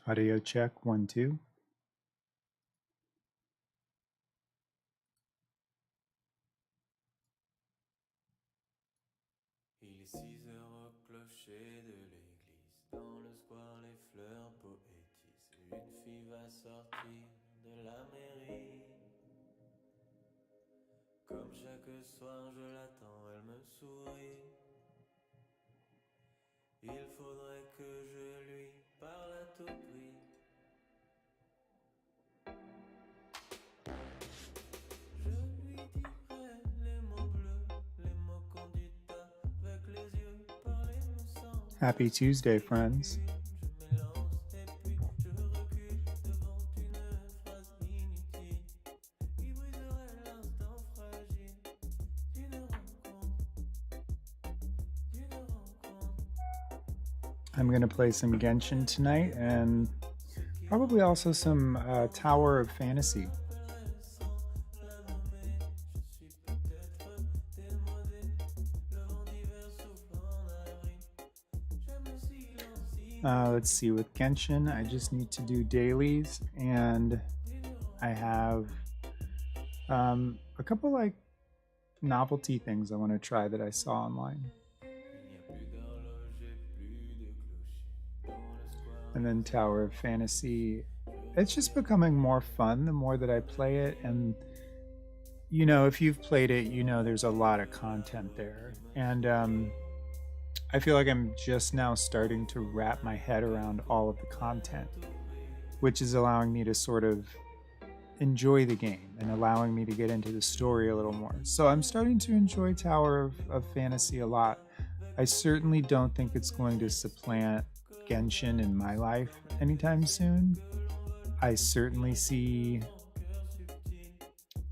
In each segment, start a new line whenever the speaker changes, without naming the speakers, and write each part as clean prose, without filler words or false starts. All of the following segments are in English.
Audio check 1 2.
Il est 6 heures au clocher de l'église. Dans le square, les fleurs poétisent. Une fille va sortir de la mairie. Comme chaque soir, je l'attends, elle me sourit. Il faudrait que je lui parle à tout prix. Je lui dirai les mots bleus, les mots qu'on dit avec les yeux. Parler me semble
Happy Tuesday, friends.
je m'élance et puis je recule devant une phrase inutile qui briserait l'instant fragile d'une rencontre, d'une rencontre.
I'm going to play some Genshin tonight and probably also some Tower of Fantasy.
Sans la nommer, je suis peut-être démodé. Le vent d'hiver souffle en avril. J'aime le silence
Let's see, with Genshin, I just need to do dailies, and I have a couple like novelty things I want to try that I saw online.
Il n'y a plus d'horloge et plus de clocher. Dans le square,
And then Tower of Fantasy.
je
It's just
reviens
becoming more fun the more that I play it, and you know, if you've played it, you know there's a lot of content there. And I feel like I'm just now starting to wrap my head around all of the content, which is allowing me to sort of enjoy the game and allowing me to get into the story a little more. So I'm starting to enjoy Tower of Fantasy a lot. I certainly don't think it's going to supplant Genshin in my life anytime soon. I certainly see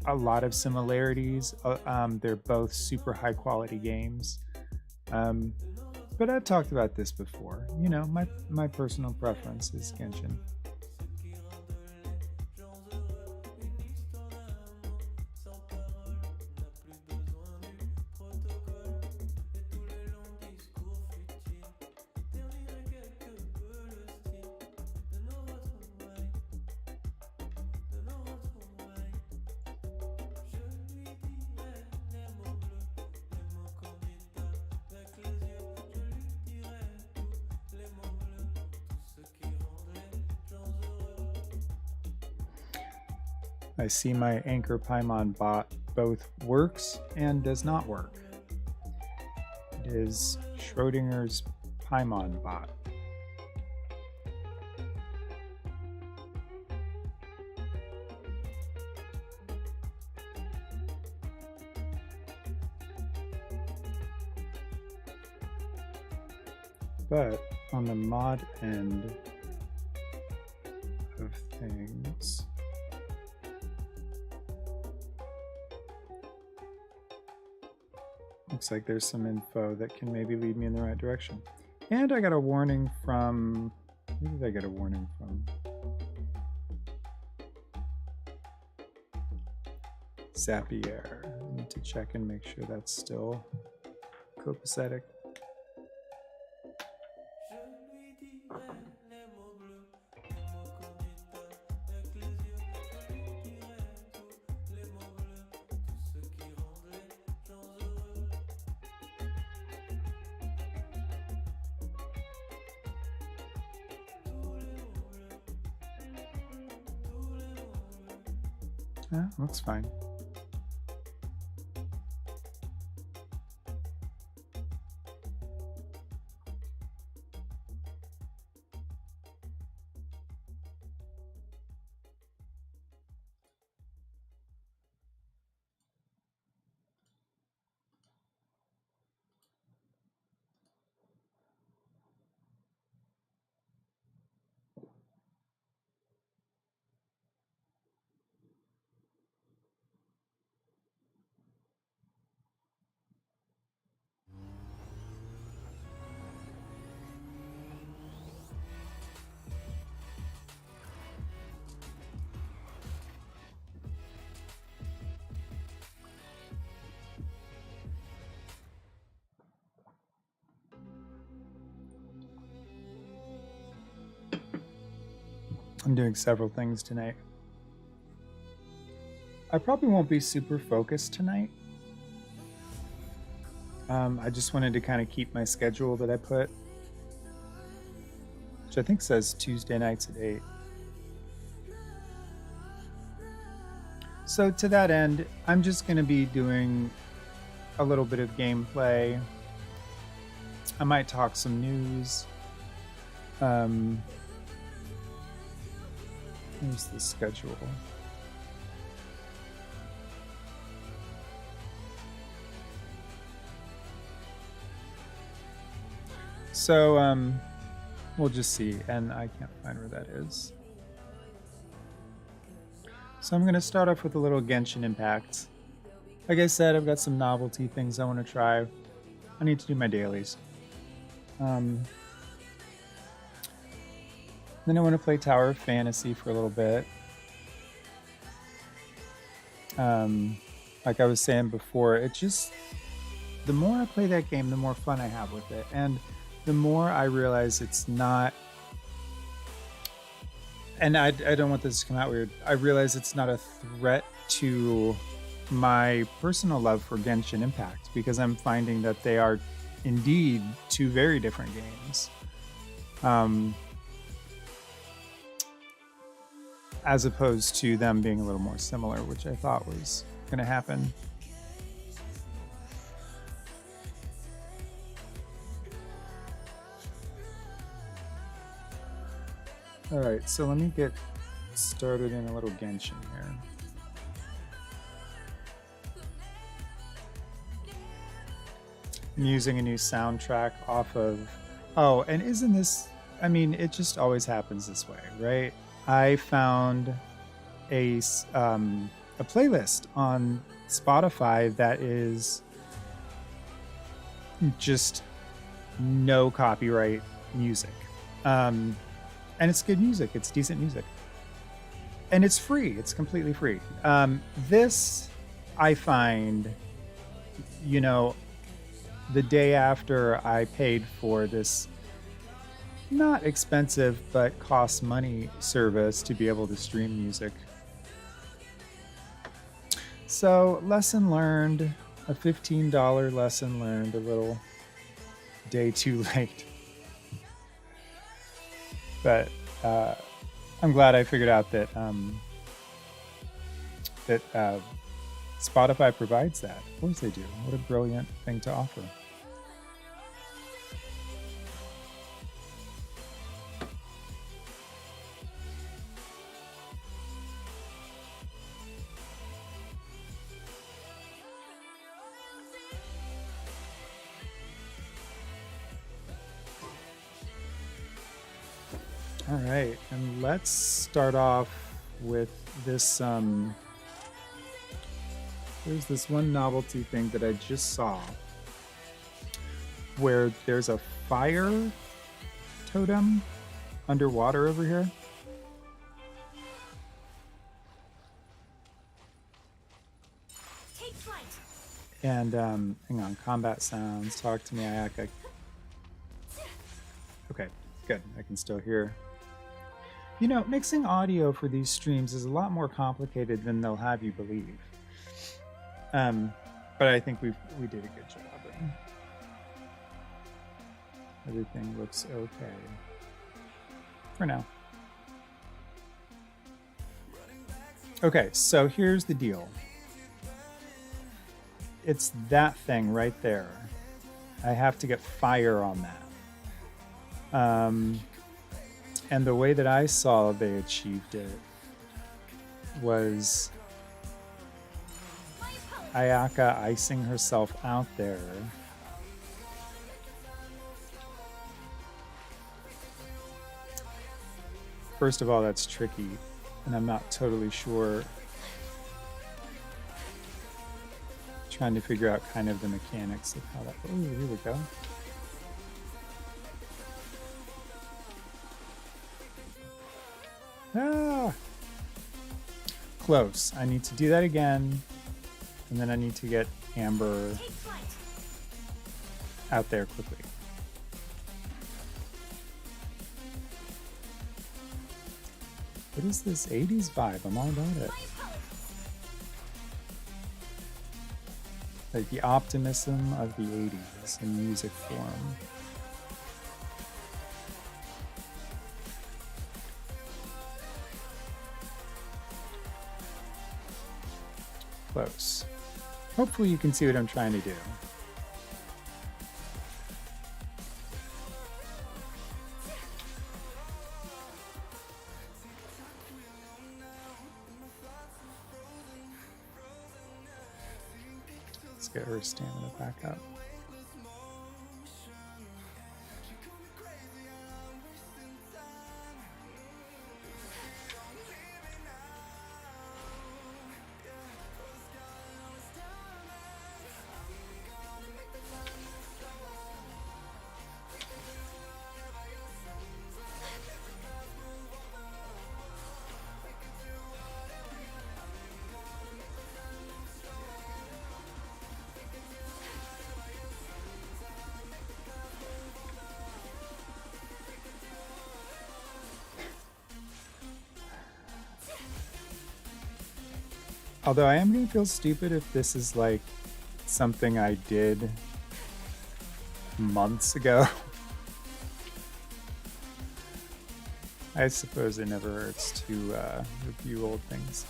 a lot of similarities. They're both super high quality games. Um, but I've talked about this before. You know, my personal preference is Genshin. I see my Anchor Paimon bot both works and does not work. It is Schrodinger's Paimon bot. But on the mod end of things, looks like there's some info that can maybe lead me in the right direction. And I got a warning from, who did I get a warning from? Zapier. I need to check and make sure that's still copacetic. Looks fine. I'm doing several things tonight. I probably won't be super focused tonight. I just wanted to kind of keep my schedule that I put, which I think says Tuesday nights at 8. So to that end, I'm just going to be doing a little bit of gameplay. I might talk some news. Here's the schedule. So we'll just see, and I can't find where that is. So I'm going to start off with a little Genshin Impact. Like I said, I've got some novelty things I want to try. I need to do my dailies. Then I want to play Tower of Fantasy for a little bit. Like I was saying before, it just... the more I play that game, the more fun I have with it. And the more I realize it's not... and I don't want this to come out weird. I realize it's not a threat to my personal love for Genshin Impact, because I'm finding that they are indeed two very different games. As opposed to them being a little more similar, which I thought was going to happen. All right, so let me get started in a little Genshin here. I'm using a new soundtrack off of... oh, and isn't this... I mean, it just always happens this way, right? I found a playlist on Spotify that is just no copyright music. And it's good music. It's decent music. And it's free. It's completely free. This, I find, you know, the day after I paid for this not expensive but costs money service to be able to stream music. So, lesson learned, a $15 lesson learned, a little day too late. But I'm glad I figured out that Spotify provides that. Of course they do. What a brilliant thing to offer. All right, and let's start off with this. There's this one novelty thing that I just saw where there's a fire totem underwater over here.
Take flight.
And hang on, combat sounds. Talk to me, Ayaka. Okay, good. I can still hear. You know, mixing audio for these streams is a lot more complicated than they'll have you believe. But I think we did a good job. Everything looks okay for now. Okay, so here's the deal. It's that thing right there. I have to get fire on that. And the way that I saw they achieved it was Ayaka icing herself out there. First of all, that's tricky, and I'm not totally sure. Trying to figure out kind of the mechanics of how that... oh, here we go. Ah! Close. I need to do that again. And then I need to get Amber out there quickly. What is this 80s vibe? I'm all about it. Like the optimism of the 80s in music form. Close. Hopefully you can see what I'm trying to do. Let's get her stamina back up. Although I am going to feel stupid if this is like something I did months ago. I suppose it never hurts to review old things.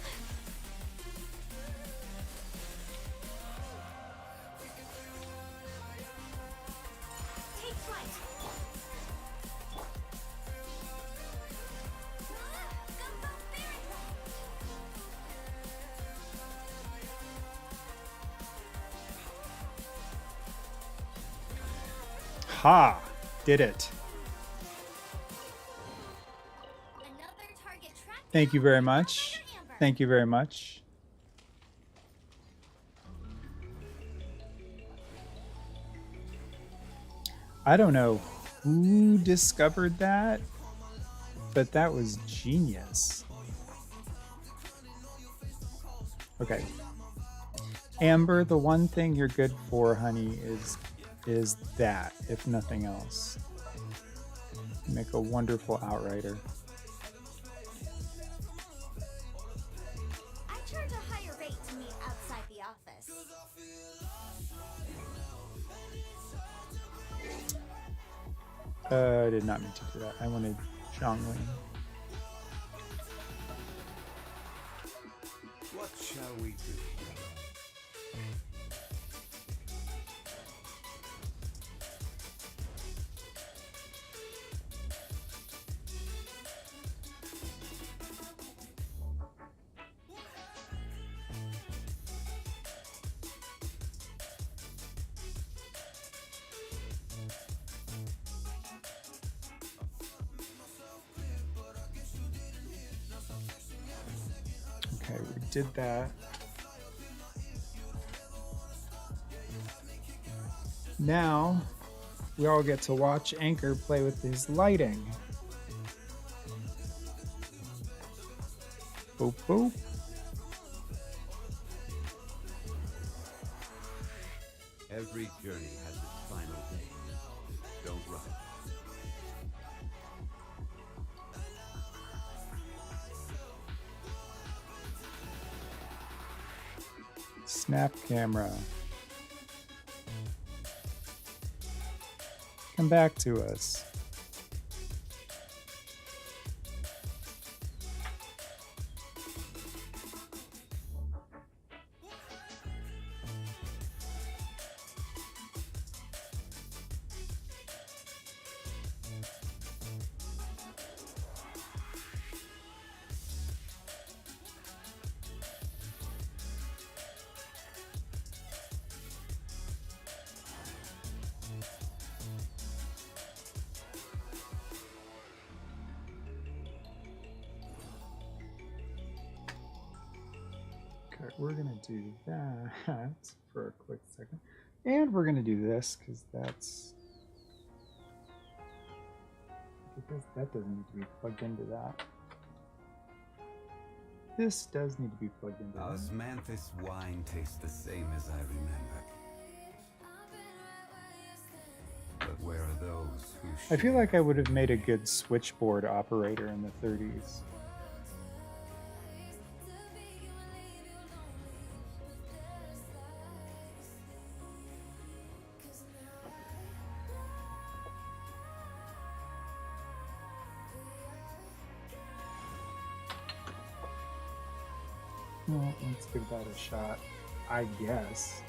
Take flight. Gumbo Spirit
Ha! Did it.
Another target tracked.
Thank you very much. Thank you very much. I don't know who discovered that, but that was genius. Okay. Amber, the one thing you're good for, honey, is that, if nothing else. You make a wonderful outrider.
I charge a higher rate to meet outside the office.
I did not mean to do that. I wanted Zhongling.
What shall we do?
Okay, we did that. Now, we all get to watch Anchor play with his lighting. Boop, boop.
Every journey has its final day. Don't rush.
Snap camera. Come back to us. Okay, we're gonna do that for a quick second. And we're gonna do this because that doesn't need to be plugged into that. This does need to be plugged into that.
Osmanthus wine tastes the same as I remember. But where are those who
I feel
share?
like I would have made a good switchboard operator in the 30s. Well, let's give that a shot, I guess.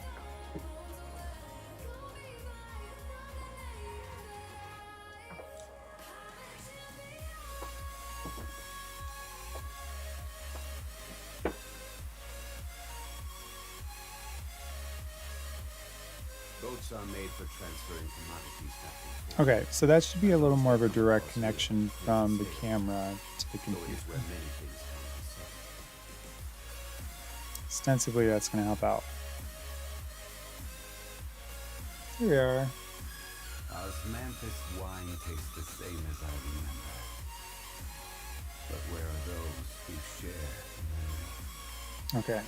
Boats are made for transferring commodities back and forth.
Okay, so that should be a little more of a direct connection from the camera to the
So it
computer.
is where many things come to settle.
Ostensibly, that's going to help out. Here we are.
Osmanthus wine tastes the same as I remember. But where are those who share the memory?
Okay.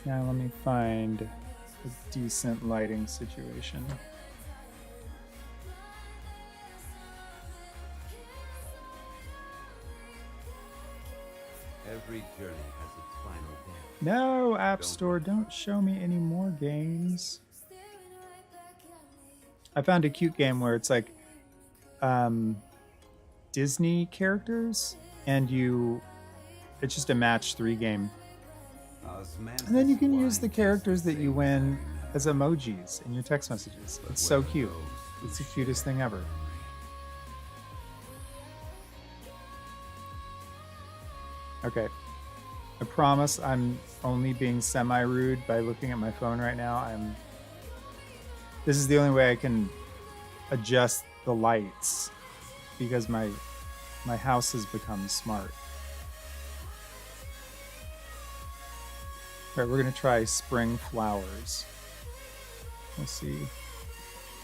Now let me find a decent lighting situation.
Every journey has its final day.
No, App Store, don't show me any more games. I found a cute game where it's like Disney characters, and it's just a match 3 game. And then you can use the characters that you win as emojis in your text messages. It's so cute. It's the cutest thing ever. Okay. I promise I'm only being semi-rude by looking at my phone right now. This is the only way I can adjust the lights because my house has become smart. All right, we're gonna try spring flowers. Let's see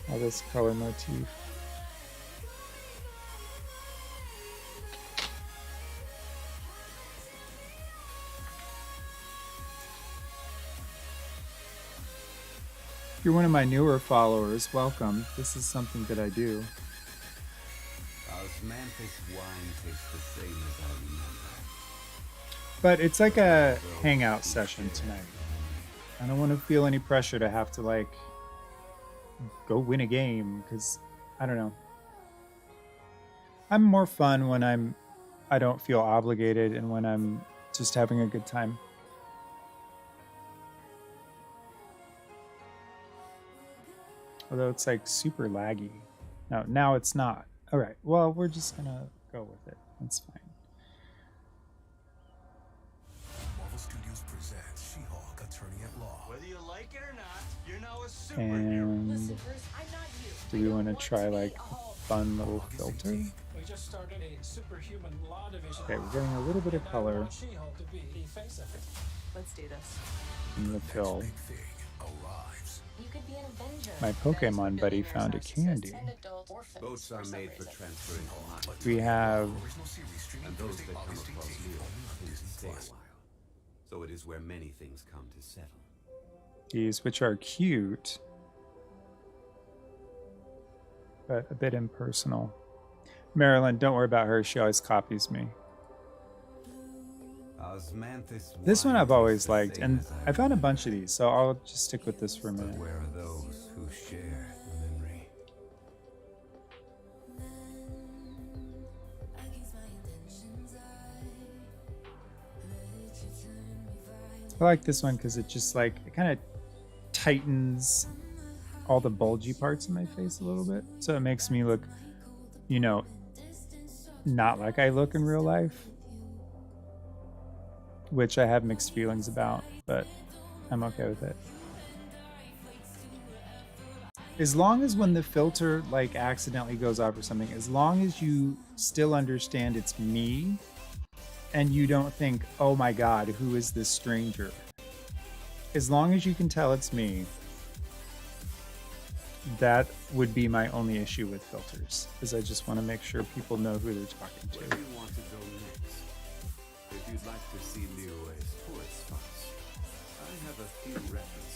how this color motif. If you're one of my newer followers, welcome. This is something that I do.
Osmanthus wine tastes the same as I remember.
But it's like a hangout session tonight. I don't want to feel any pressure to have to like go win a game because I don't know. I'm more fun when I don't feel obligated and when I'm just having a good time. Although it's like super laggy. No, now it's not. All right. Well, we're just gonna go with it. That's fine.
Marvel Studios presents She-Hulk, Attorney at Law.
Whether you like it or not, you're now a superhero.
And
Listen, Bruce, I'm not you.
do we want to try like a fun little filter?
We just started a superhuman law division.
Okay, we're getting a little bit of
And I
color
want She-Hulk to be the face of it.
Let's do this.
in the pill.
Big thing arrives.
You could be an Avenger.
My Pokemon buddy found a candy.
Boats are made for transferring commodities.
We have
Original series streaming
And those
Thursday,
that come
August
across
18th,
you
only on
tend to
Disney
stay a
Plus.
while. So it is where many things come to settle.
these, which are cute, but a bit impersonal. Marilyn, don't worry about her. She always copies me.
Osmanthus
This one
wine
I've always
tastes the
liked,
same
and
as
I found a bunch of these, so I'll just stick with this for a
But
minute.
where are those who share the memory?
I like this one because it just like it kind of tightens all the bulgy parts of my face a little bit, so it makes me look, you know, not like I look in real life, which I have mixed feelings about, but I'm okay with it. As long as when the filter like accidentally goes off or something, as long as you still understand it's me and you don't think, oh my god, who is this stranger? As long as you can tell it's me, that would be my only issue with filters, is I just want to make sure people know who they're talking
Where
to.
do you want to go next? If you'd like to see Liyue's tourist spots, I have a few references.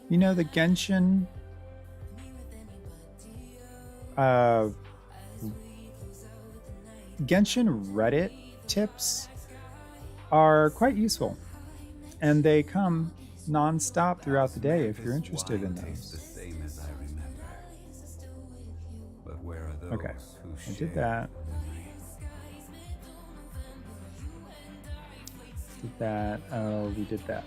You know, the uh, Genshin Reddit tips are quite useful, and they come nonstop throughout the day if you're interested in
Tastes the
those.
same as I remember. But where are those
Okay,
who
I
share
did that.
memory?
Did that. Oh, we did that.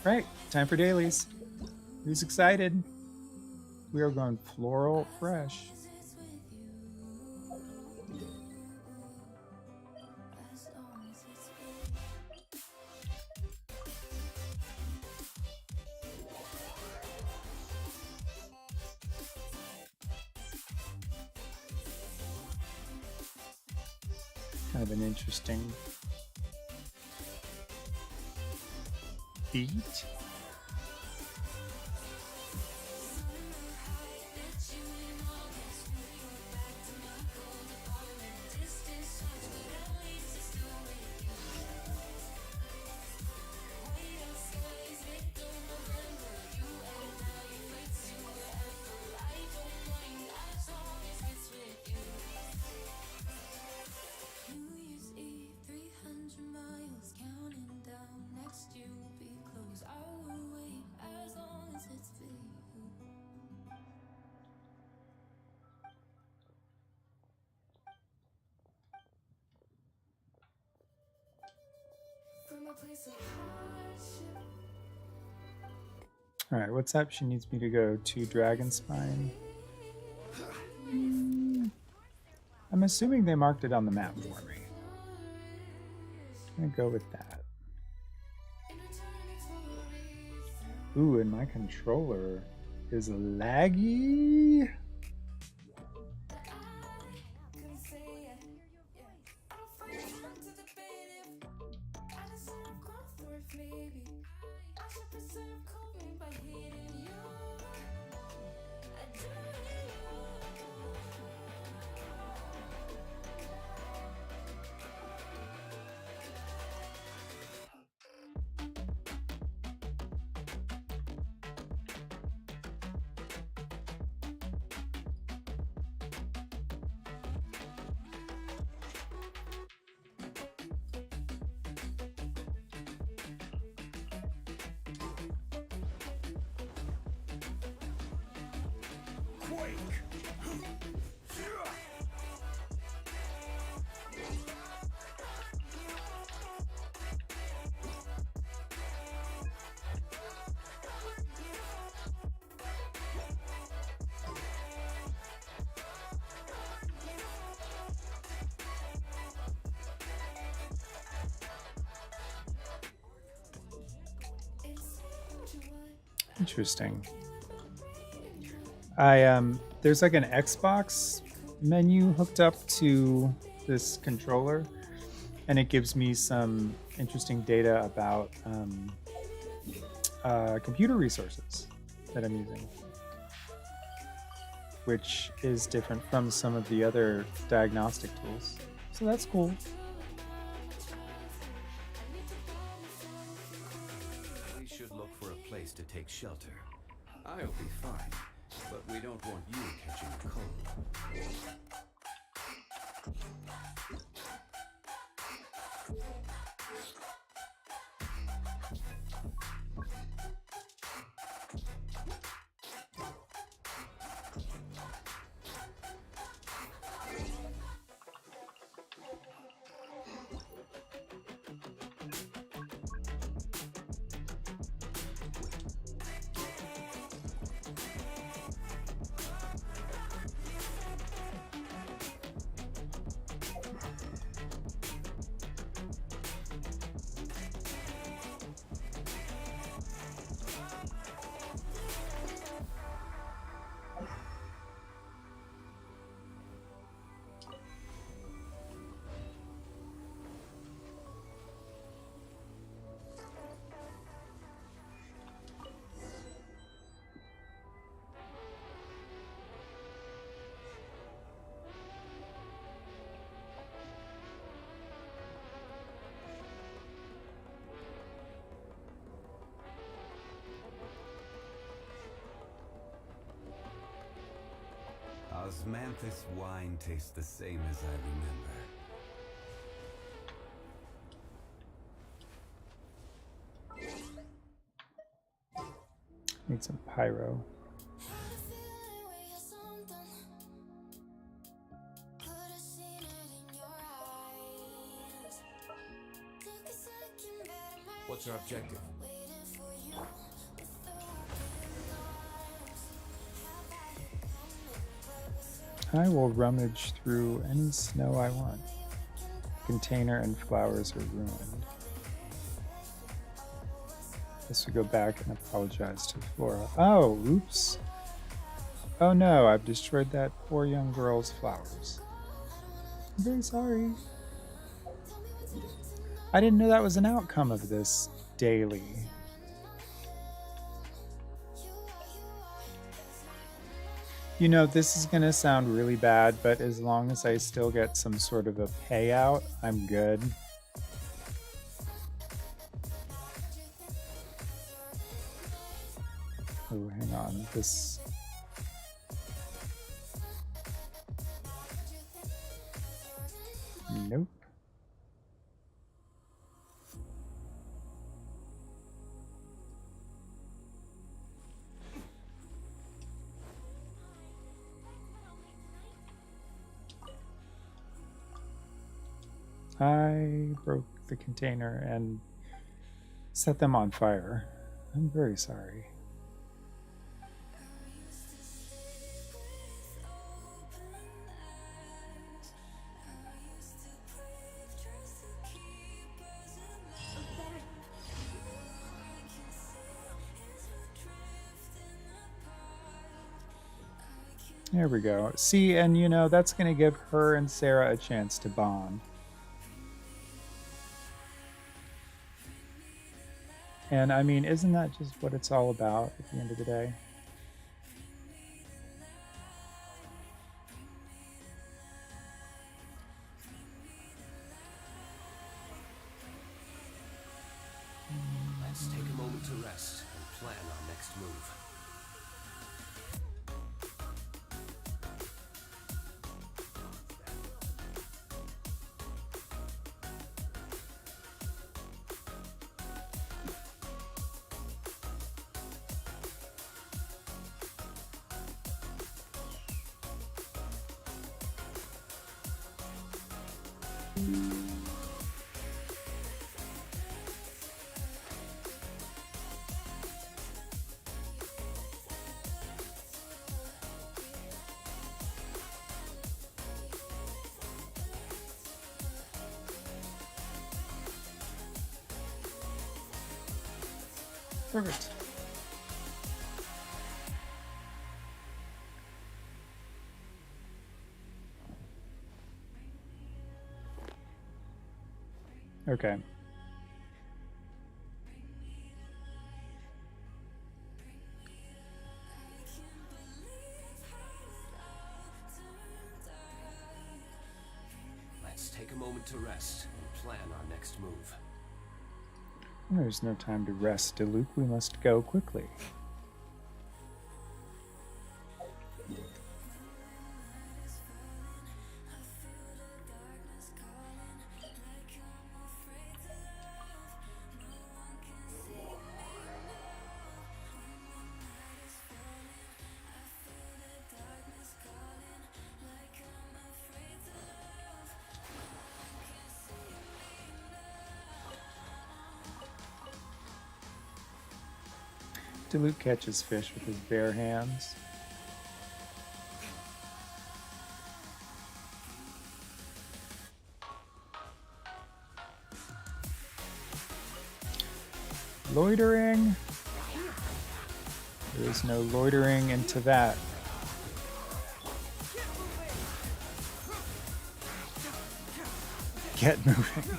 Right, time for dailies. Who's excited? We are going floral fresh. Kind of an interesting beat. All right, what's up? She needs me to go to Dragonspine. I'm assuming they marked it on the map for me. I'm gonna go with that. Ooh, and my controller is laggy. Interesting. There's like an Xbox menu hooked up to this controller, and it gives me some interesting data about computer resources that I'm using, which is different from some of the other diagnostic tools. So that's cool.
We should look for a place to take shelter. I'll be fine, but we don't want you catching a cold. Osmanthus wine tastes the same as I remember.
Need some pyro.
What's our objective?
I will rummage through any snow I want. Container and flowers are ruined. Guess we go back and apologize to Flora. Oh, oops. Oh no, I've destroyed that poor young girl's flowers. I'm very sorry. I didn't know that was an outcome of this daily. You know, this is going to sound really bad, but as long as I still get some sort of a payout, I'm good. Oh, hang on. This... Nope. I broke the container and set them on fire. I'm very sorry. There we go. See, and you know, that's going to give her and Sarah a chance to bond. And I mean, isn't that just what it's all about at the end of the day?
Let's take a moment to rest and plan our next move.
Perfect. Okay.
Let's take a moment to rest and plan our next move.
There's no time to rest, Diluc. We must go quickly. Diluc catches fish with his bare hands. Loitering? There is no loitering into that. Get moving.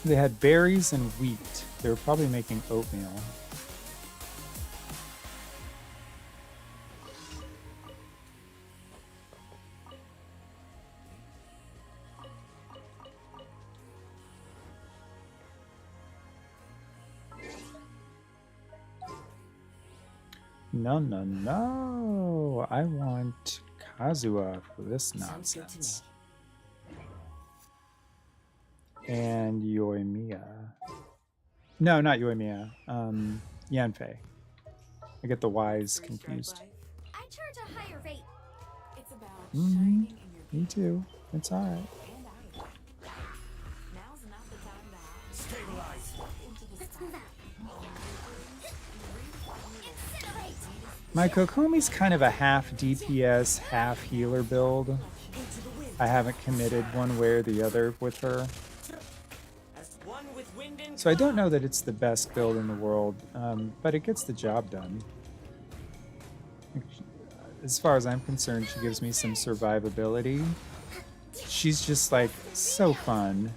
They had berries and wheat. They were probably making oatmeal. No, no, no. I want Kazuha for this nonsense. And Yoimiya. No, not Yoimiya. Yanfei. I get the Y's confused.
I charge a higher rate.
It's about
Mhm.
shining in your
Me too. It's alright.
and out of it. Now's not the time to hide.
Stabilize.
Into the
Let's
sky.
move out. Incinerate!
My Kokomi's kind of a half DPS, half healer build. I haven't committed one way or the other with her. So I don't know that it's the best build in the world, but it gets the job done. As far as I'm concerned, she gives me some survivability. She's just like so fun.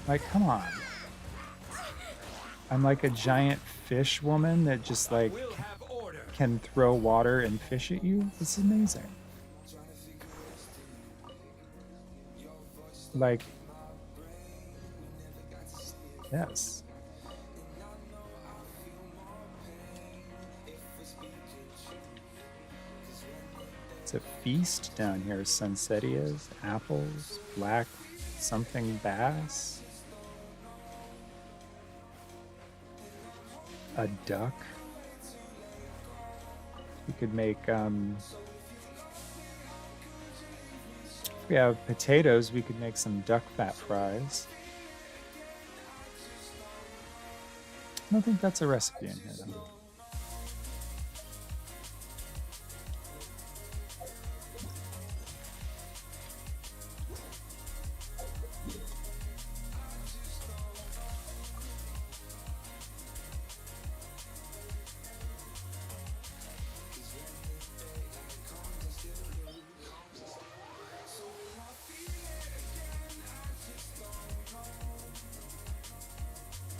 Like, come on. I'm like a giant fish woman that just like
We'll have order.
can throw water and fish at you. This is amazing. Like, yes. It's a feast down here. Sunsetias, apples, black something bass, a duck. We could make, if we have potatoes, we could make some duck fat fries. I don't think that's a recipe in here, though.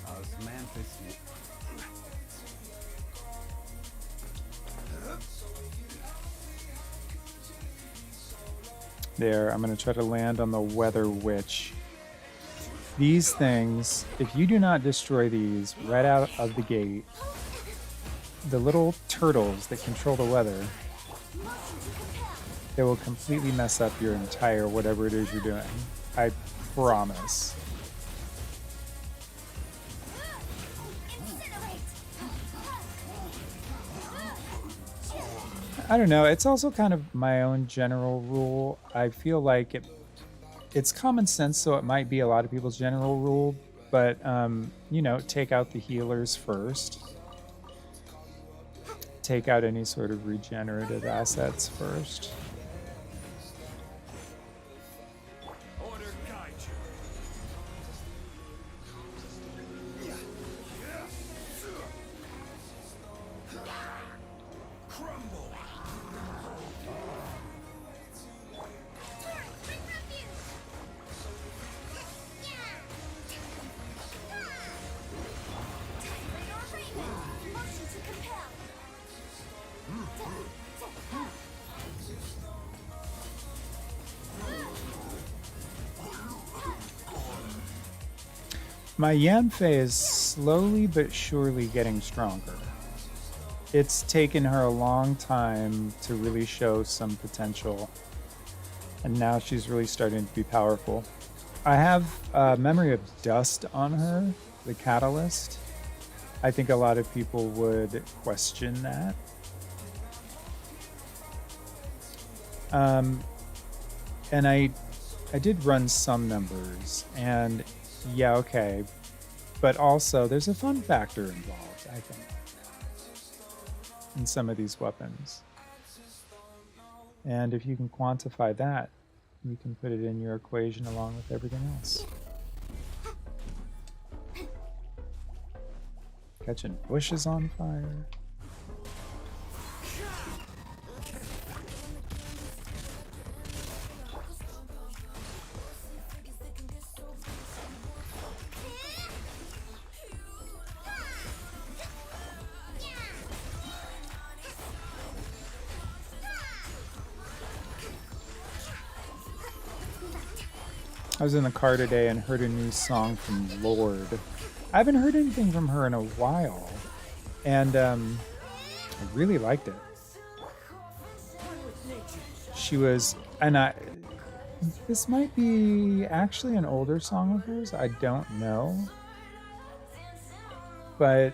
Osmanthus.
There, I'm going to try to land on the Weather Witch. These things, if you do not destroy these right out of the gate, the little turtles that control the weather, they will completely mess up your entire whatever it is you're doing. I promise. I don't know. It's also kind of my own general rule. I feel like it's common sense, so it might be a lot of people's general rule. But you know, take out the healers first. Take out any sort of regenerative assets first.
Order guide you. Crumble.
Bring refuge! Motion to compel!
My Yanfei is slowly but surely getting stronger. It's taken her a long time to really show some potential, and now she's really starting to be powerful. I have Memory of Dust on her, the catalyst. I think a lot of people would question that. And I did run some numbers, and yeah, okay. But also, there's a fun factor involved, I think, in some of these weapons. And if you can quantify that, you can put it in your equation along with everything else. Catching bushes on fire. I was in the car today and heard a new song from Lord. I haven't heard anything from her in a while, and I really liked it. She was, and I. This might be actually an older song of hers. I don't know, but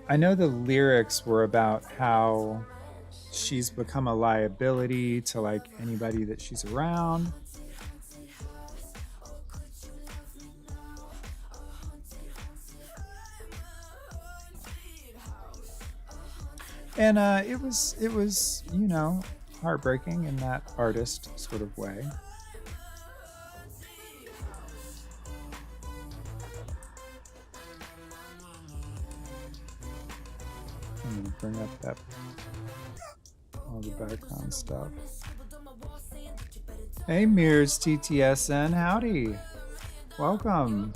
I know the lyrics were about how she's become a liability to like anybody that she's around. And it was heartbreaking in that artist sort of way. I'm gonna bring up that all the background stuff. Hey Mears TTSN, howdy. Welcome.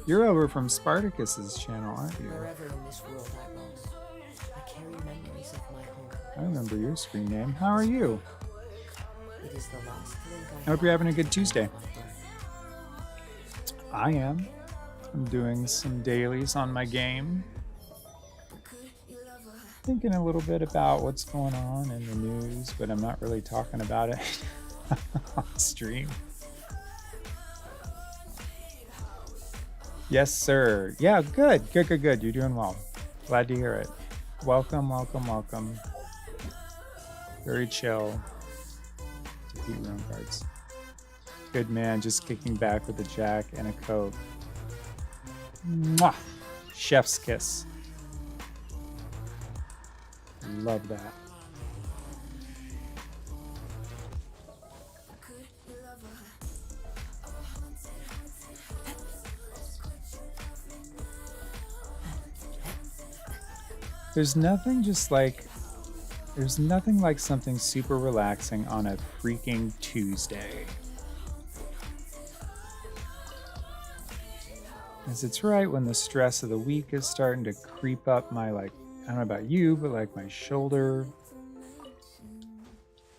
You're over from Spartacus's channel, aren't you?
Wherever in this world I roam, I carry memories of my home.
I remember your screen name. How are you?
It is the last link
I hope you're having a good Tuesday. I am. I'm doing some dailies on my game. Thinking a little bit about what's going on in the news, but I'm not really talking about it on stream. Yes, sir. Yeah, good. You're doing well. Glad to hear it. Welcome. Very chill. Defeat room cards. Good man, just kicking back with a jack and a coke. Mwah! Chef's kiss. Love that. There's nothing like something super relaxing on a freaking Tuesday. As it's right when the stress of the week is starting to creep up my, like, I don't know about you, but like my shoulder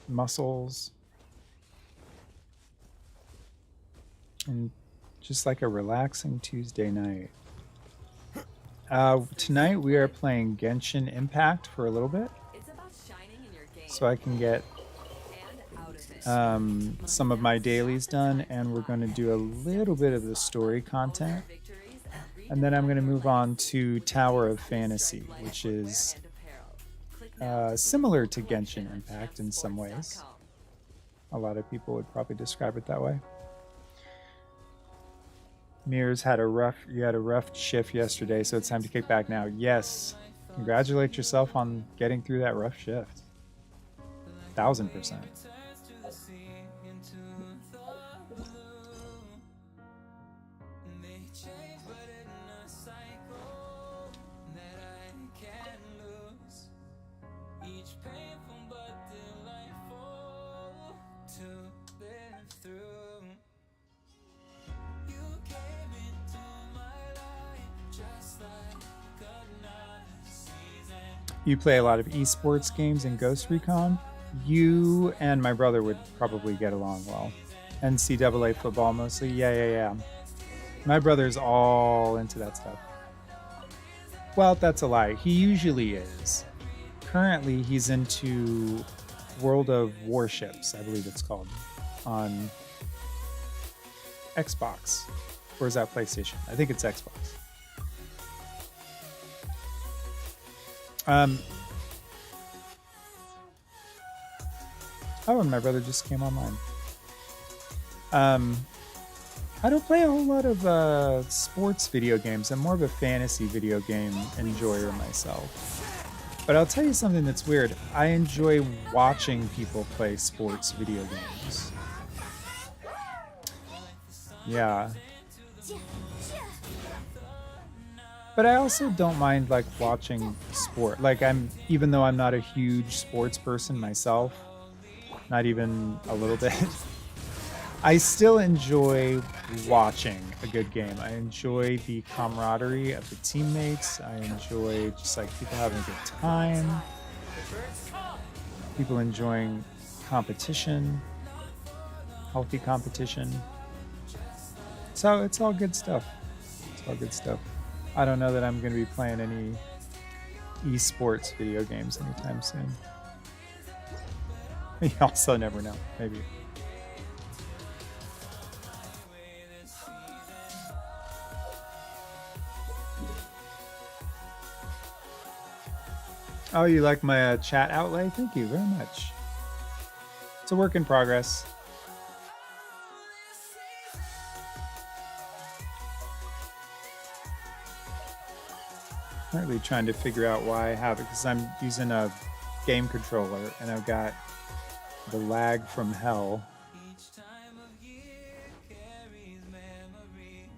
muscles. And just like a relaxing Tuesday night. Tonight we are playing Genshin Impact for a little bit.
It's about shining in your game
So I can get
and out of it.
some of my dailies done, and we're going to do a little bit of the story content.
Victories
And then I'm going to move on to Tower of Fantasy, which is similar to Genshin Impact in some ways. A lot of people would probably describe it that way. Mears had you had a rough shift yesterday, so it's time to kick back now. Yes, congratulate yourself on getting through that rough shift. 1000%. You play a lot of esports games in Ghost Recon. You and my brother would probably get along well. NCAA football mostly. Yeah. My brother's all into that stuff. Well, that's a lie. He usually is. Currently, he's into World of Warships, I believe it's called, on Xbox. Or is that PlayStation? I think it's Xbox. Oh, and my brother just came online. I don't play a whole lot of sports video games. I'm more of a fantasy video game enjoyer myself. But I'll tell you something that's weird. I enjoy watching people play sports video games. Yeah. But I also don't mind like watching sport. Like even though I'm not a huge sports person myself, not even a little bit, I still enjoy watching a good game. I enjoy the camaraderie of the teammates. I enjoy just like people having a good time, people enjoying competition, healthy competition. So it's all good stuff. It's all good stuff. I don't know that I'm going to be playing any esports video games anytime soon. You also never know. Maybe. Oh, you like my chat outlay? Thank you very much. It's a work in progress. Currently trying to figure out why I have it, because I'm using a game controller and I've got the lag from hell.
Each time of year carries memories.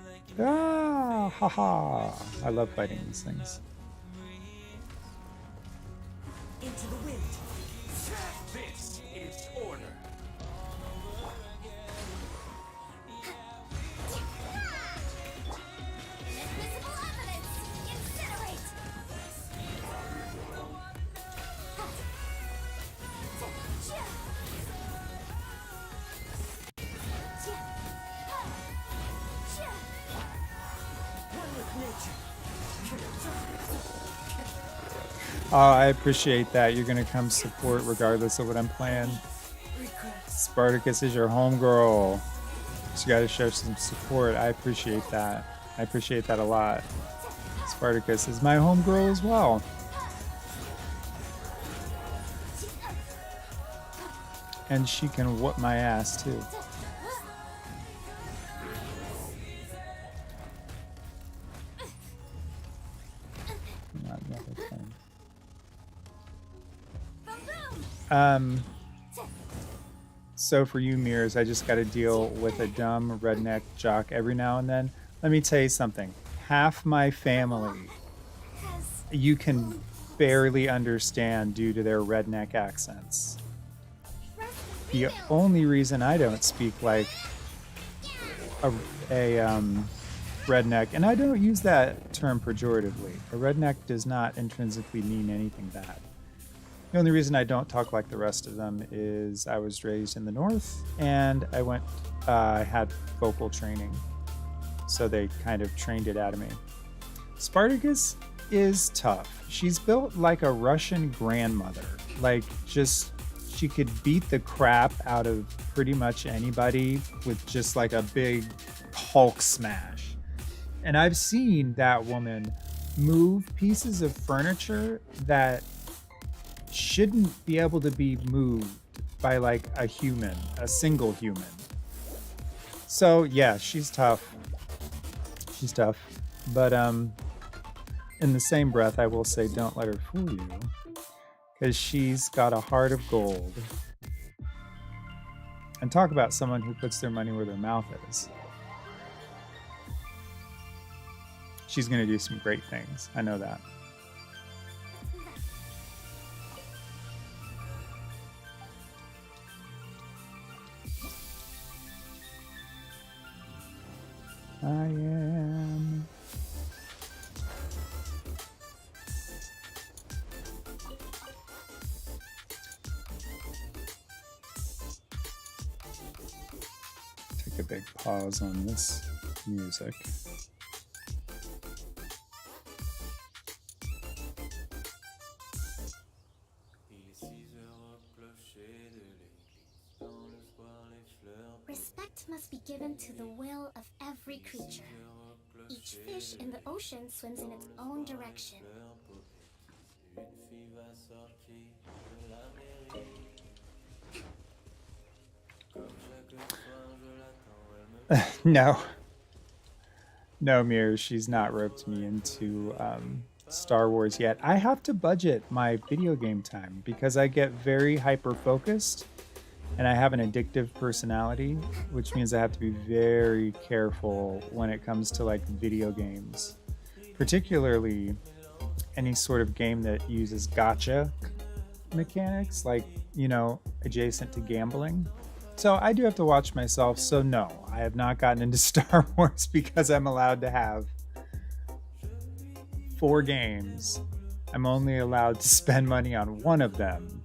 Like
Ah, haha. I love fighting these things.
Into the wind.
This is order.
Invisible evidence! Incinerate!
One with nature.
Oh, I appreciate that. You're gonna come support regardless of what I'm playing.
Regrets.
Spartacus is your homegirl. So you gotta show some support. I appreciate that. I appreciate that a lot. Spartacus is my homegirl as well. And she can whoop my ass too. Not another thing. So for you, Mears, I just got to deal with a dumb redneck jock every now and then. Let me tell you something. Half my family you can barely understand due to their redneck accents. The only reason I don't speak like a redneck, and I don't use that term pejoratively. A redneck does not intrinsically mean anything bad. The only reason I don't talk like the rest of them is I was raised in the North and I had vocal training. So they kind of trained it out of me. Spartacus is tough. She's built like a Russian grandmother. Like, just, she could beat the crap out of pretty much anybody with just like a big Hulk smash. And I've seen that woman move pieces of furniture that shouldn't be able to be moved by like a human, a single human. So yeah, she's tough. She's tough. But in the same breath, I will say don't let her fool you, because she's got a heart of gold. And talk about someone who puts their money where their mouth is. She's gonna do some great things. I know that. I am. Take a big pause on this music.
Respect must be given to the will of every creature. Each fish in the ocean swims in its own direction.
No. No, Mir, she's not roped me into Star Wars yet. I have to budget my video game time because I get very hyper-focused and I have an addictive personality, which means I have to be very careful when it comes to like video games, particularly any sort of game that uses gacha mechanics, like, you know, adjacent to gambling. So I do have to watch myself. So no, I have not gotten into Star Wars because I'm allowed to have 4 games. I'm only allowed to spend money on one of them.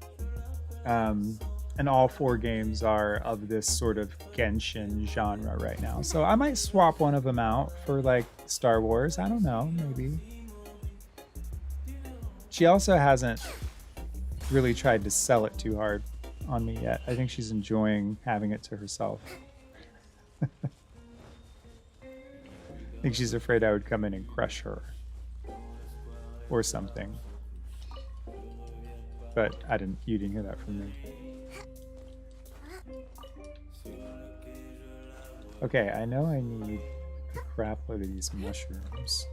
and all 4 games are of this sort of Genshin genre right now. So I might swap one of them out for like Star Wars. I don't know, maybe. She also hasn't really tried to sell it too hard on me yet. I think she's enjoying having it to herself. I think she's afraid I would come in and crush her or something. But you didn't hear that from me. Okay, I know I need a crap load of these mushrooms.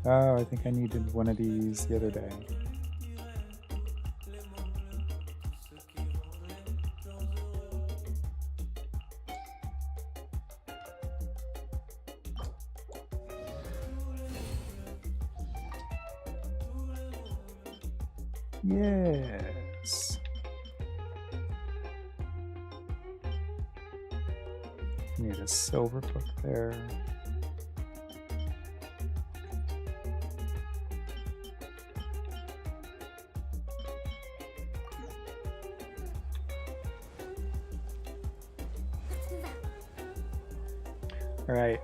Oh, I think I needed one of these the other day. Yes. Need a silver book there. All right.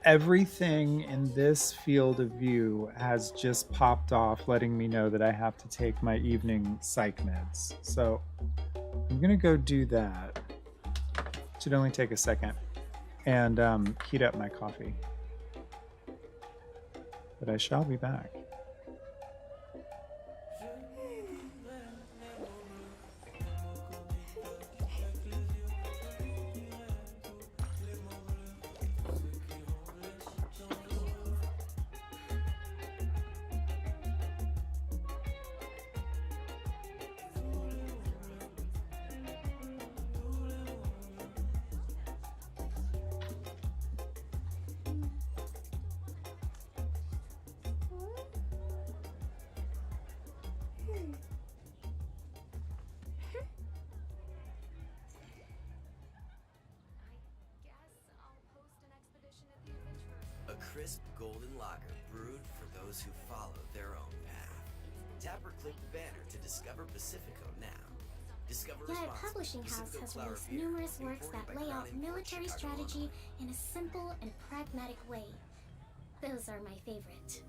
Everything in this field of view has just popped off, letting me know that I have to take my evening psych meds. So I'm gonna go do that. Should only take a second, and heat up my coffee. But I shall be back.
A crisp golden lager brewed for those who follow their own path. Tap or click the banner to discover Pacifico now. Discover
Yaya Publishing House has released numerous works that lay out military strategy in a simple and pragmatic way. Those are my favorite.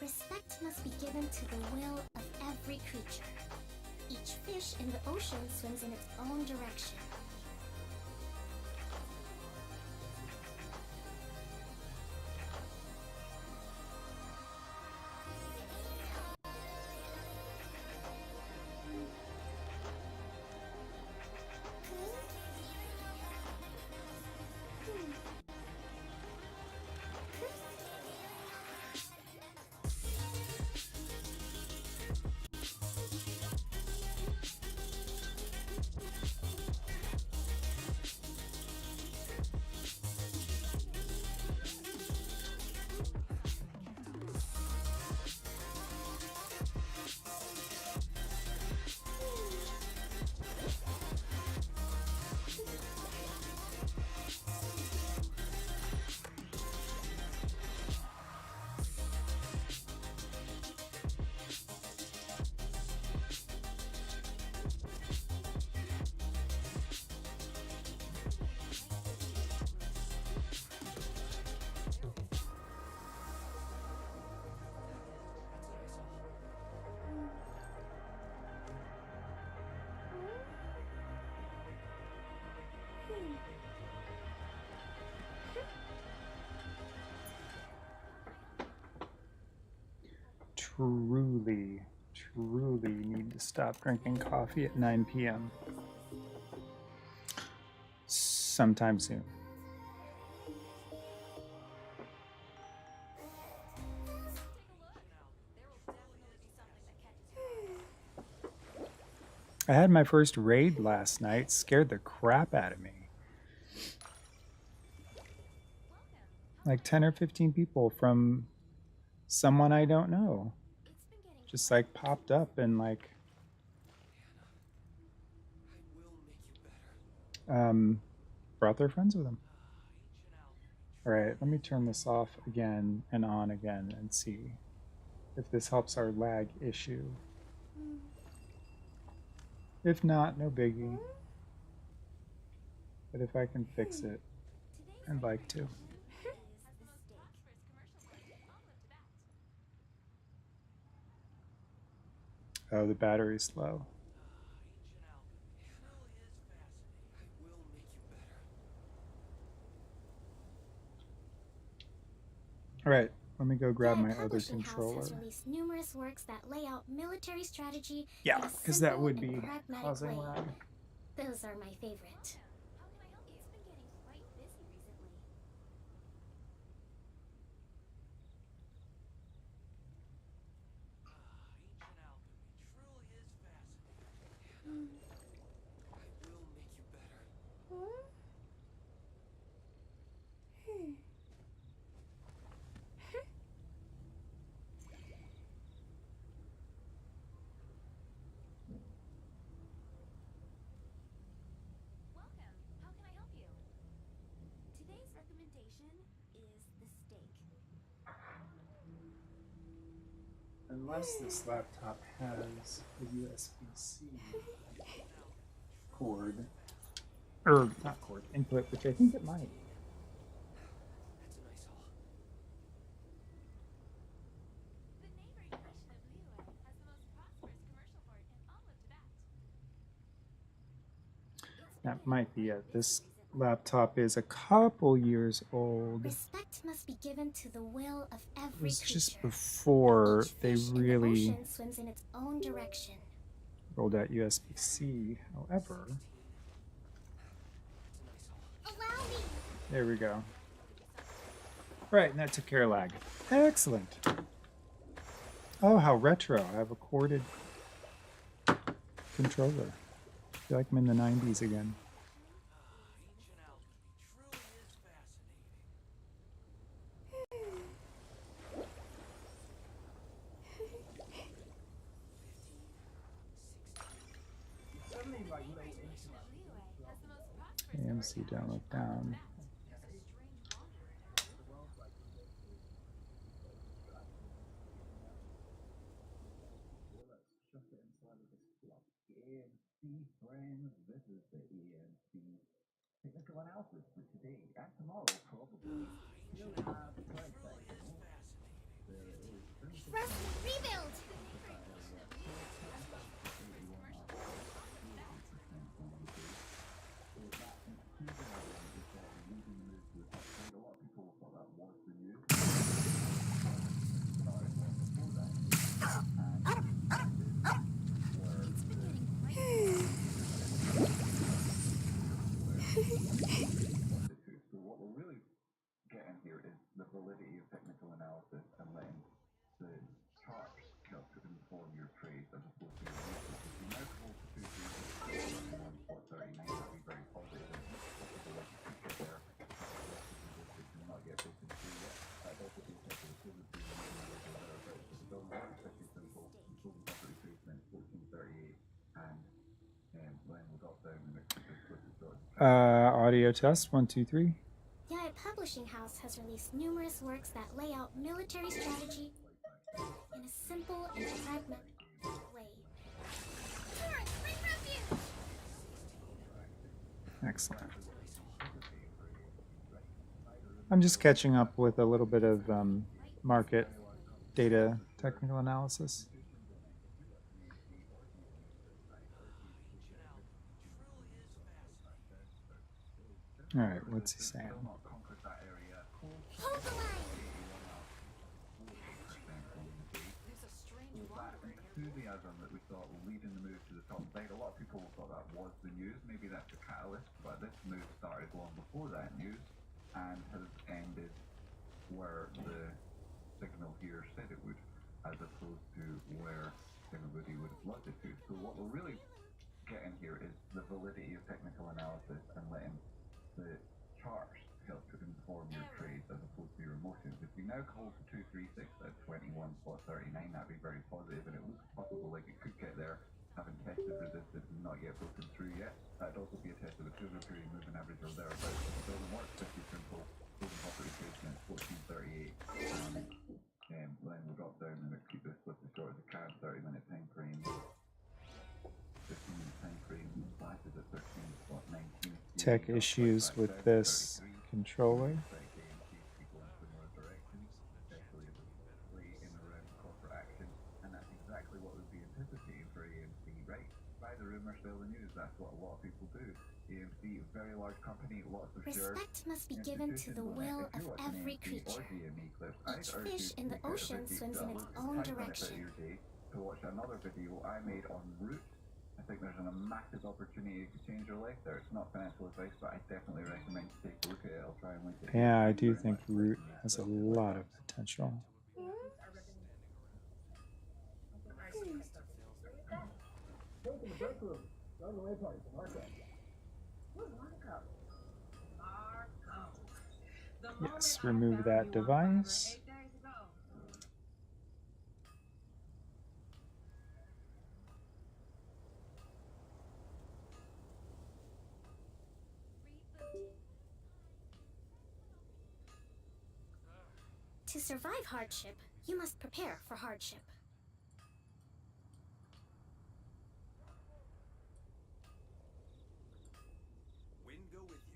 Respect must be given to the will of every creature. Each fish in the ocean swims in its own direction.
truly, truly need to stop drinking coffee at 9 p.m. sometime soon. I had my first raid last night. Scared the crap out of me. Like 10 or 15 people from someone I don't know. Just like popped up and like brought their friends with them. All right, let me turn this off again and on again and see if this helps our lag issue. If not, no biggie. But if I can fix it, I'd like to. Oh, the battery's low. All right, let me go grab my other controller.
Has released numerous works that lay out military strategy
Yeah,
in a
because that
simple
would
and
be
pragmatic
causing
way.
lag.
Those are my favorite.
How can I help you? It's been getting quite busy recently.
Ancient alchemy truly is fascinating. I will make you better.
Welcome. How can I help you? Today's recommendation is the steak.
Unless this laptop has a USB-C cord, or not cord, input, which I think it might.
That's a nice haul.
The neighboring nation of Liyue has the most prosperous commercial port in all of Tibet.
That might be it. This laptop is a couple years old.
Respect must be given to the will of
It
every
was
creature.
just before
Each
they
fish in the
really
ocean swims in its own direction.
rolled out USB-C. However,
Allow me.
there we go. Right, and that took care of lag. Excellent. Oh, how retro. I have a corded controller. I feel like I'm in the 90s again.
Ancient alchemy truly is fascinating.
AMC download down.
Rest, rebuild. Audio test 1 2 3. Yaya Publishing House has released numerous works that lay out military strategy in a simple and pragmatic way. Lawrence, bring refuge!
Excellent. I'm just catching up with a little bit of market data technical analysis. All right, what's he saying?
Hold the line!
enthusiasm that we saw leading the move to the top side, a lot of people thought that was the news. Maybe that's the catalyst, but this move started long before that news and has ended where the signal here said it would, as opposed to where everybody would have loved it to. So what we're really getting here is the validity of technical analysis and letting the charts help to inform your trades as opposed to your emotions. If you now call to 236 at 21 spot 39, that'd be very positive, and it looks possible like it could get there, having tested resistance and not yet broken through yet. That'd also be a test of the 200 period moving average or thereabouts. If it doesn't work, pretty simple. Closing property placement 1438. Then we'll drop down and keep this split as short as it can. 30-minute time frame. 15-minute time frame. Flashes at 13.19.
Tech issues with this controller.
And that's exactly what would be anticipated for AMC, right? Buy the rumor, sell the news. That's what a lot of people do. AMC, very large company, lots of shares.
Respect must be given to the will of every creature. Each fish in the ocean swims in its own direction.
To watch another video I made on Root. I think there's a massive opportunity to change your life there. It's not financial advice, but I definitely recommend you take a look at it. I'll try and link it.
Yeah, I do think Root has a lot of potential. Yes, remove that device.
To survive hardship, you must prepare for hardship.
Wind go with you.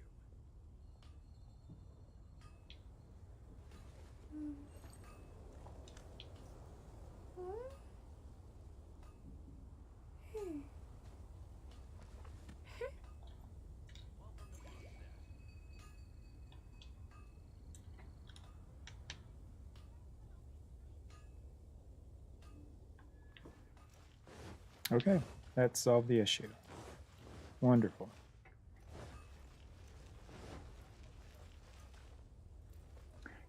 Okay, that solved the issue. Wonderful.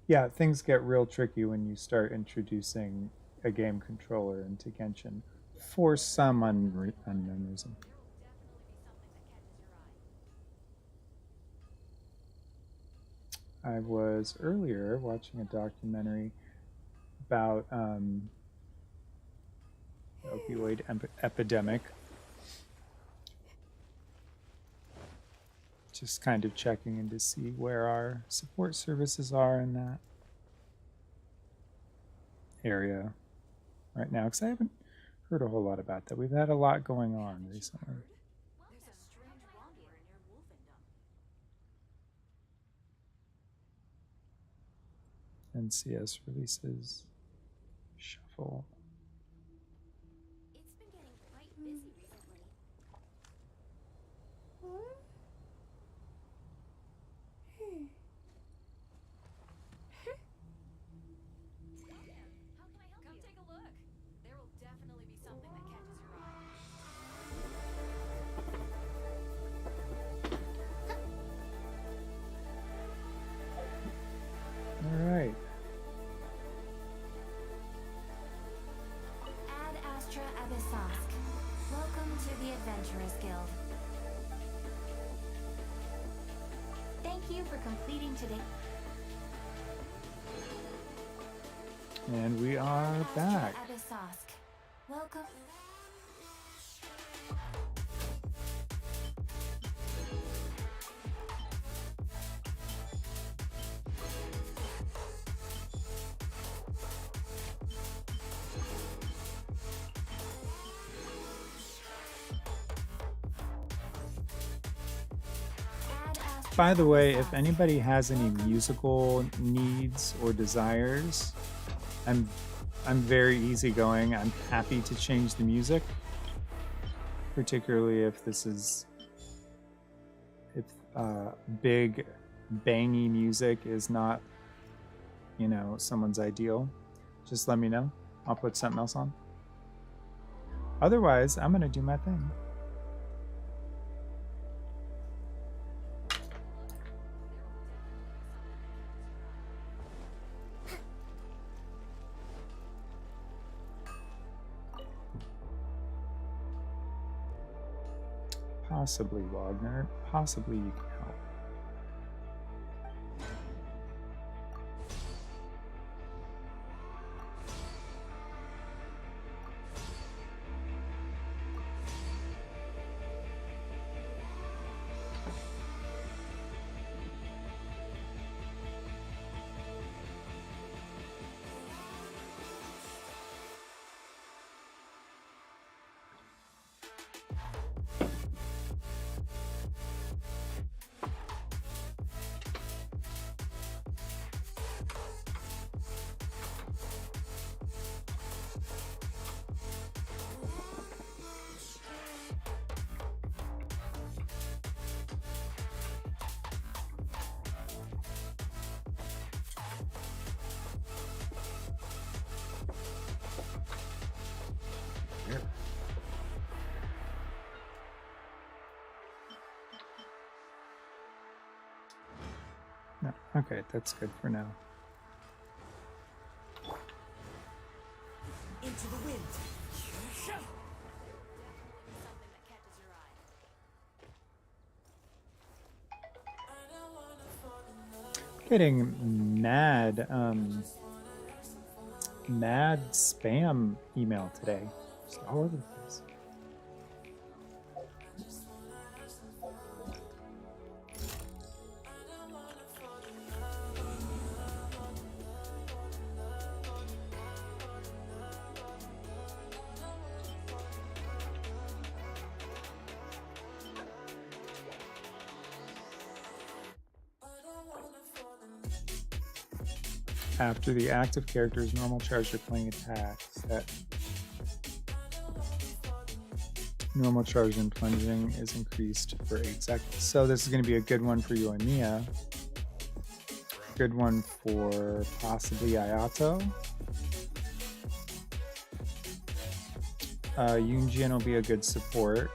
Yeah, things get real tricky when you start introducing a game controller into Genshin for some unknown reason. I was earlier watching a documentary about the opioid epidemic. Just kind of checking in to see where our support services are in that area right now, because I haven't heard a whole lot about that. We've had a lot going on recently. NCS releases shuffle.
It's been getting quite busy recently. Come take a look. There will definitely be something that catches your eye.
All right.
Ad Astra Abyssosk. Welcome to the Adventurers Guild. Thank you for completing today.
And we are back.
Abyssosk. Welcome.
By the way, if anybody has any musical needs or desires, I'm very easygoing. I'm happy to change the music, particularly if this is big bangy music is not, you know, someone's ideal. Just let me know. I'll put something else on. Otherwise, I'm gonna do my thing. Possibly, Wagner. Possibly you can help. No. Okay, that's good for now.
Into the wind.
Getting mad spam email today. Just all over the place. After the active character's normal charge, playing attacks. That normal charge and plunging is increased for 8 seconds. So this is going to be a good one for you and Mia. Good one for possibly Ayato. Yunjian will be a good support.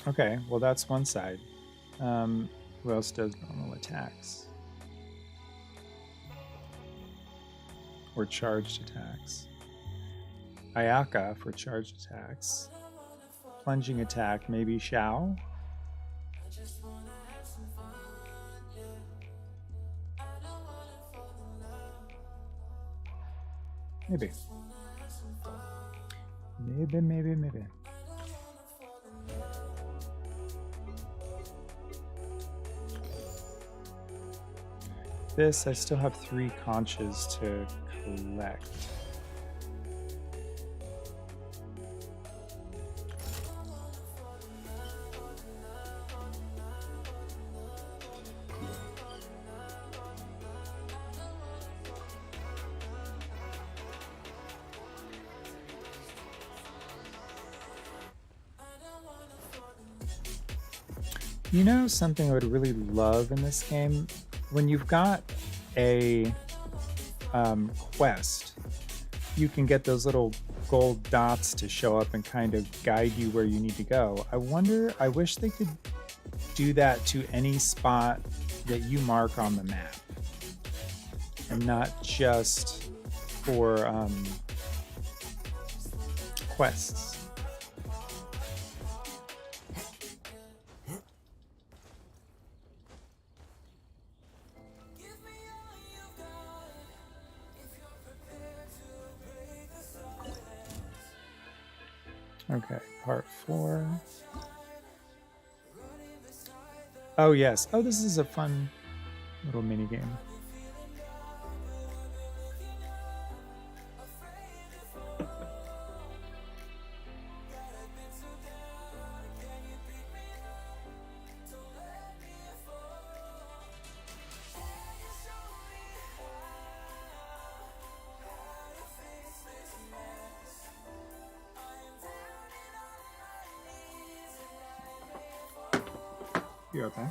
Okay, well that's one side. Who else does normal attacks? Or charged attacks? Ayaka for charged attacks. Plunging attack, maybe Xiao? Maybe. Maybe. This, I still have 3 conches to collect. You know something I would really love in this game? When you've got a quest, you can get those little gold dots to show up and kind of guide you where you need to go. I wish they could do that to any spot that you mark on the map, and not just for quests. Okay, part 4. Oh yes. Oh, this is a fun little mini game. You okay?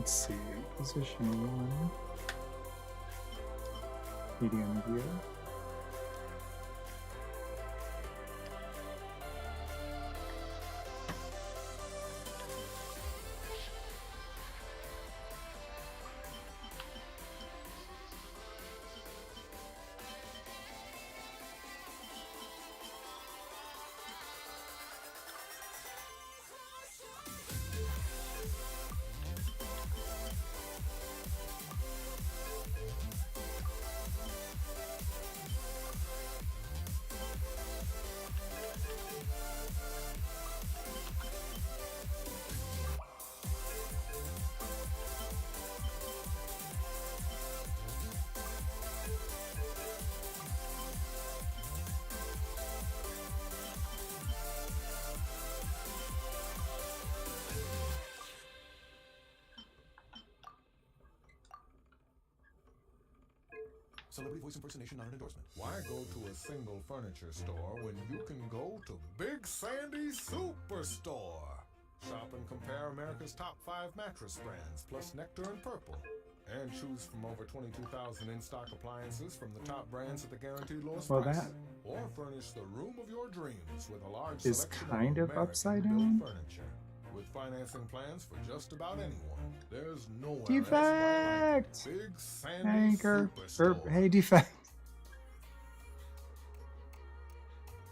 Let's see. Position 1. Medium view.
Celebrity voice impersonation, not an endorsement. Why go to a single furniture store when you can go to Big Sandy Superstore? Shop and compare America's top 5 mattress brands, plus Nectar and Purple. And choose from over 22,000 in-stock appliances from the top brands at the guaranteed lowest price. Or furnish the room of your dreams with a large
Is
selection
kind of upside down.
furniture. With financing plans for just about anyone. There's nowhere
Defect!
else quite like Big Sandy
Anchor.
Superstore.
Hey, Defect.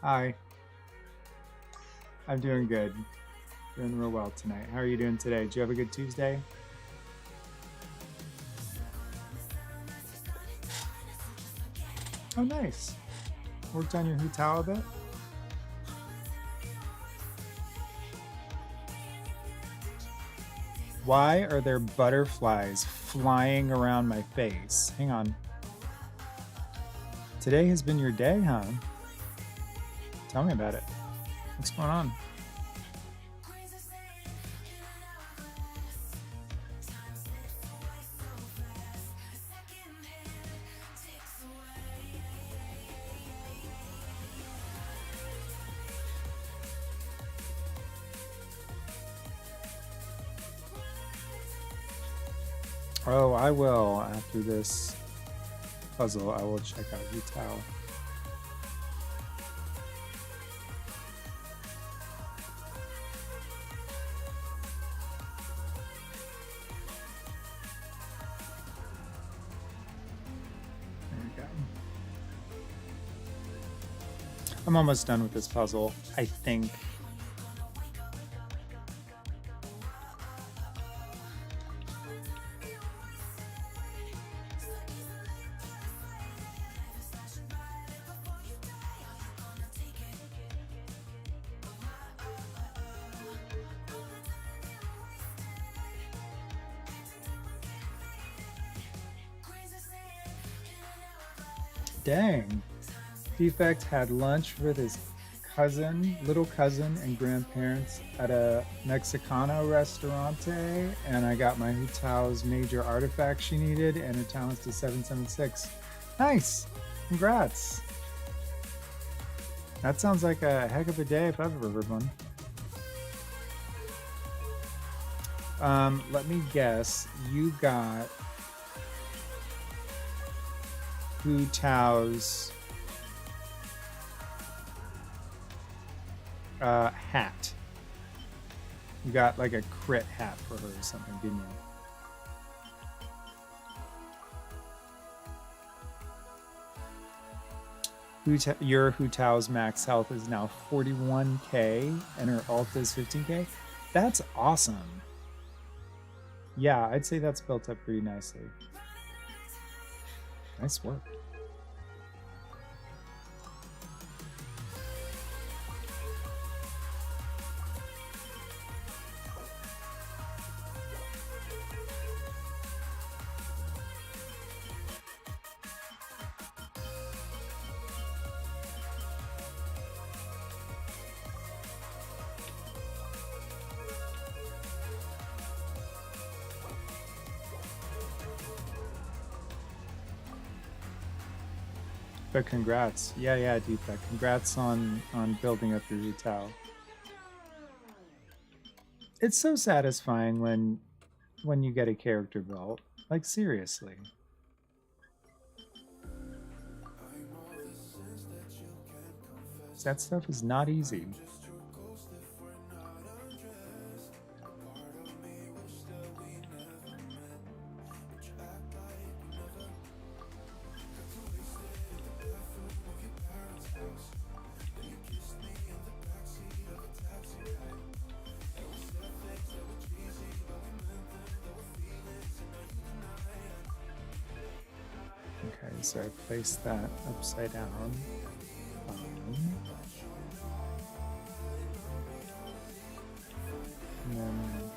Hi. I'm doing good. Doing real well tonight. How are you doing today? Did you have a good Tuesday? Oh, nice. Worked on your Hutao a bit? Why are there butterflies flying around my face? Hang on. Today has been your day, huh? Tell me about it. What's going on? Oh, I will. After this puzzle, I will check out Hutao. There we go. I'm almost done with this puzzle, I think. Dang. Defect had lunch with his cousin, little cousin, and grandparents at a Mexicano restaurante, and I got my Hutao's major artifact she needed and her talents to 776. Nice! Congrats! That sounds like a heck of a day if I've ever heard one. Let me guess. You got Hutao's hat. You got like a crit hat for her or something, didn't you? Your Hutao's max health is now 41k and her ult is 15k. That's awesome. Yeah, I'd say that's built up pretty nicely. Nice work. But congrats. Yeah, Defect. Congrats on building up your Hutao. It's so satisfying when when you get a character vault. Like, seriously. That stuff is not easy. Okay, so I place that upside down. And then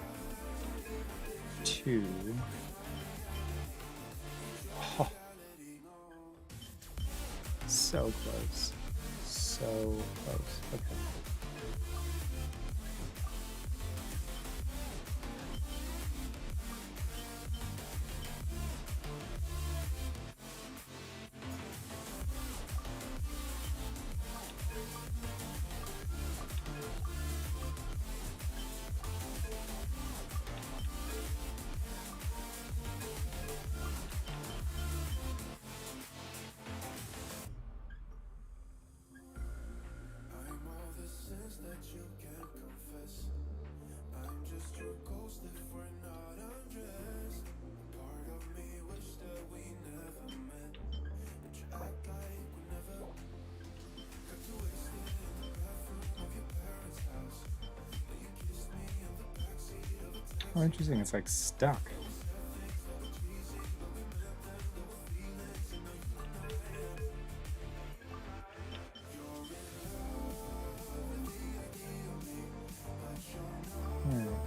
2. Oh, so close. So close. Okay. Oh, interesting. It's like stuck.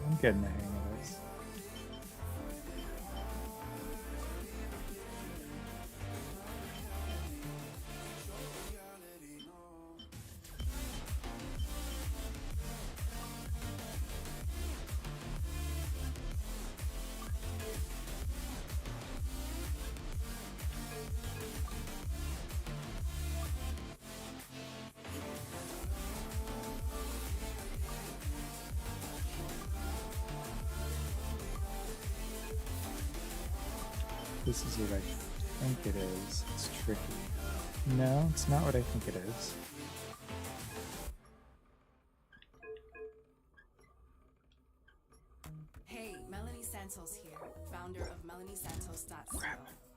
I'm getting the hang of this. This is what I think it is. It's tricky. No, it's not what I think it is.
Hey, Melanie Santos here, founder of MelanieSantos.co.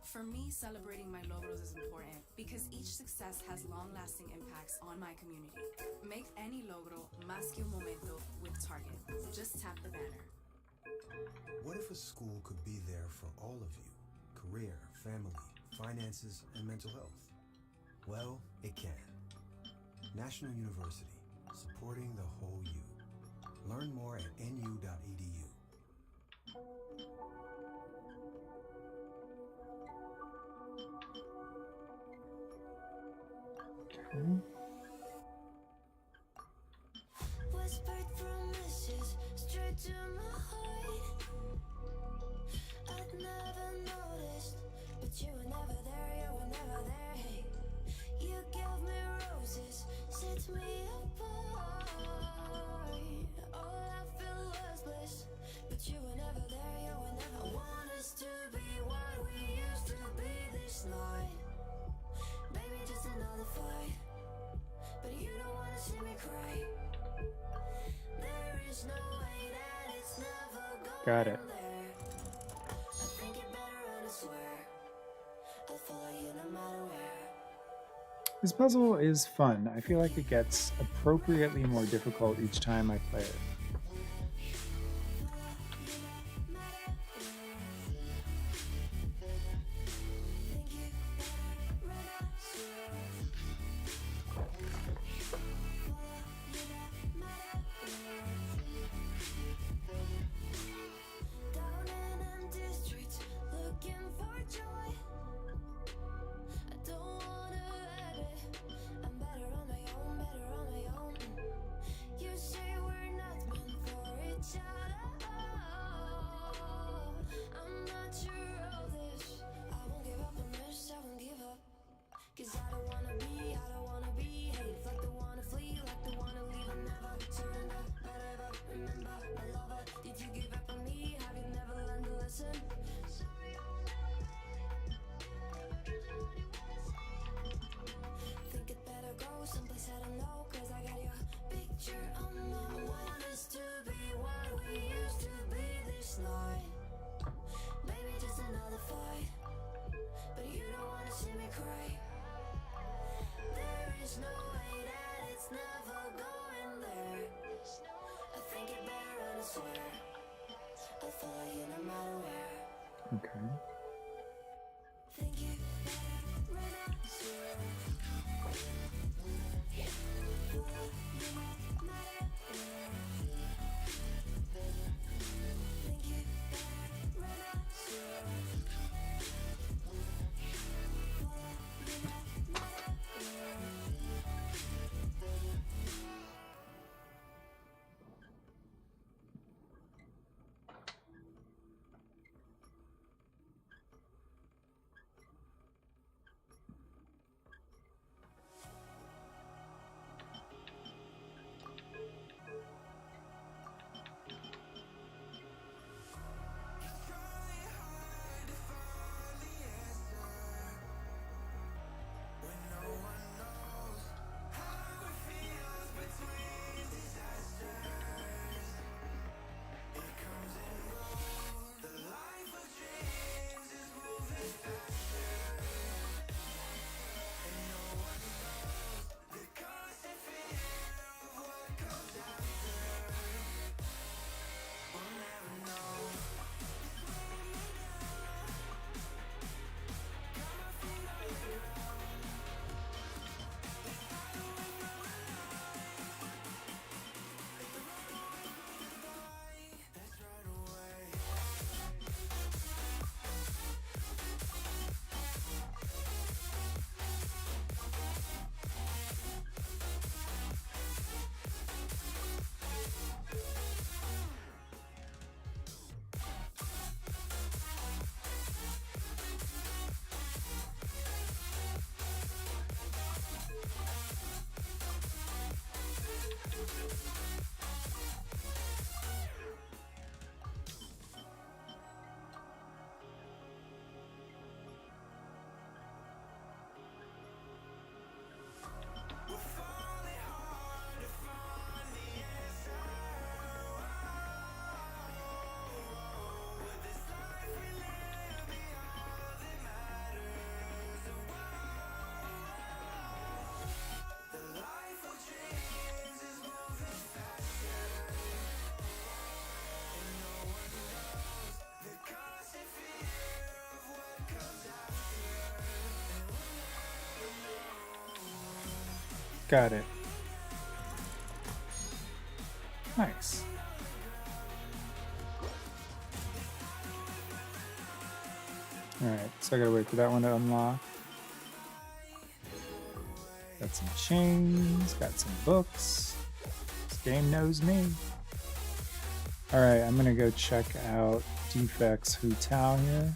For me, celebrating my logros is important because each success has long-lasting impacts on my community. Make any logro más que un momento with Target. Just tap the banner.
What if a school could be there for all of you? Career, family, finances, and mental health? Well, it can. National University, supporting the whole you. Learn more at nu.edu.
Whispered promises straight to my heart. I'd never noticed, but you were never there, you were never there. Hey, you gave me roses, set me apart. All I feel was bliss, but you were never there, you were never. I want us to be what we used to be this night. Baby, just another fight, but you don't wanna see me cry. There is no way that it's never going.
Got it.
There. I think you better run, I swear. I'll follow you no matter where.
This puzzle is fun. I feel like it gets appropriately more difficult each time I play it.
Down in empty streets, looking for joy. I don't wanna hide it. I'm better on my own, better on my own. You say we're not fight, but you don't wanna see me cry. There is no way that it's never going there. I think it better run, I swear. I'll follow you no matter where.
Okay.
Think you better run, I swear. Follow you no matter where. Think you better run, I swear. Follow you no matter where.
Got it. Nice. Alright, so I gotta wait for that one to unlock. Got some chains, got some books. This game knows me. Alright, I'm gonna go check out Defects Hu Tao here.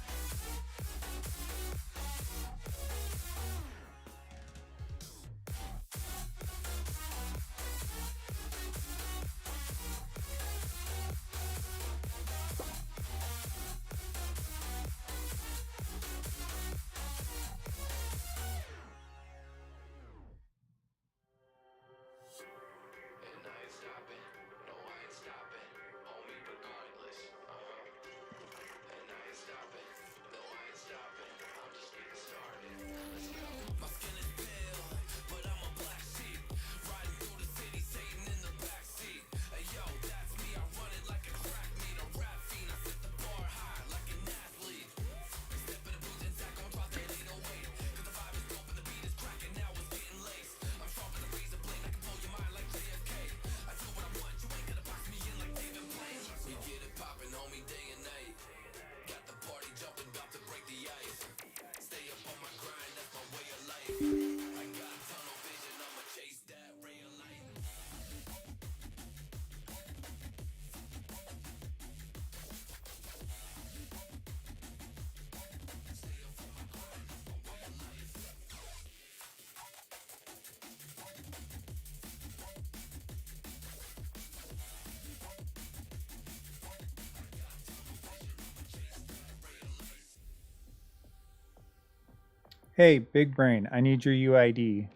Hey, Big Brain, I need your UID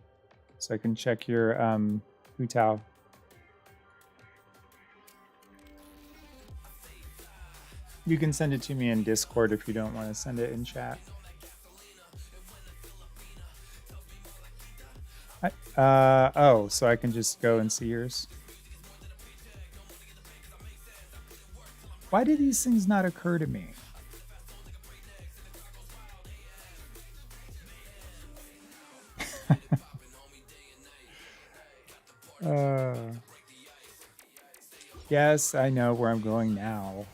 so I can check your Hu Tao. You can send it to me in Discord if you don't want to send it in chat. Oh, so I can just go and see yours. Why do these things not occur to me? Yes, I know where I'm going now.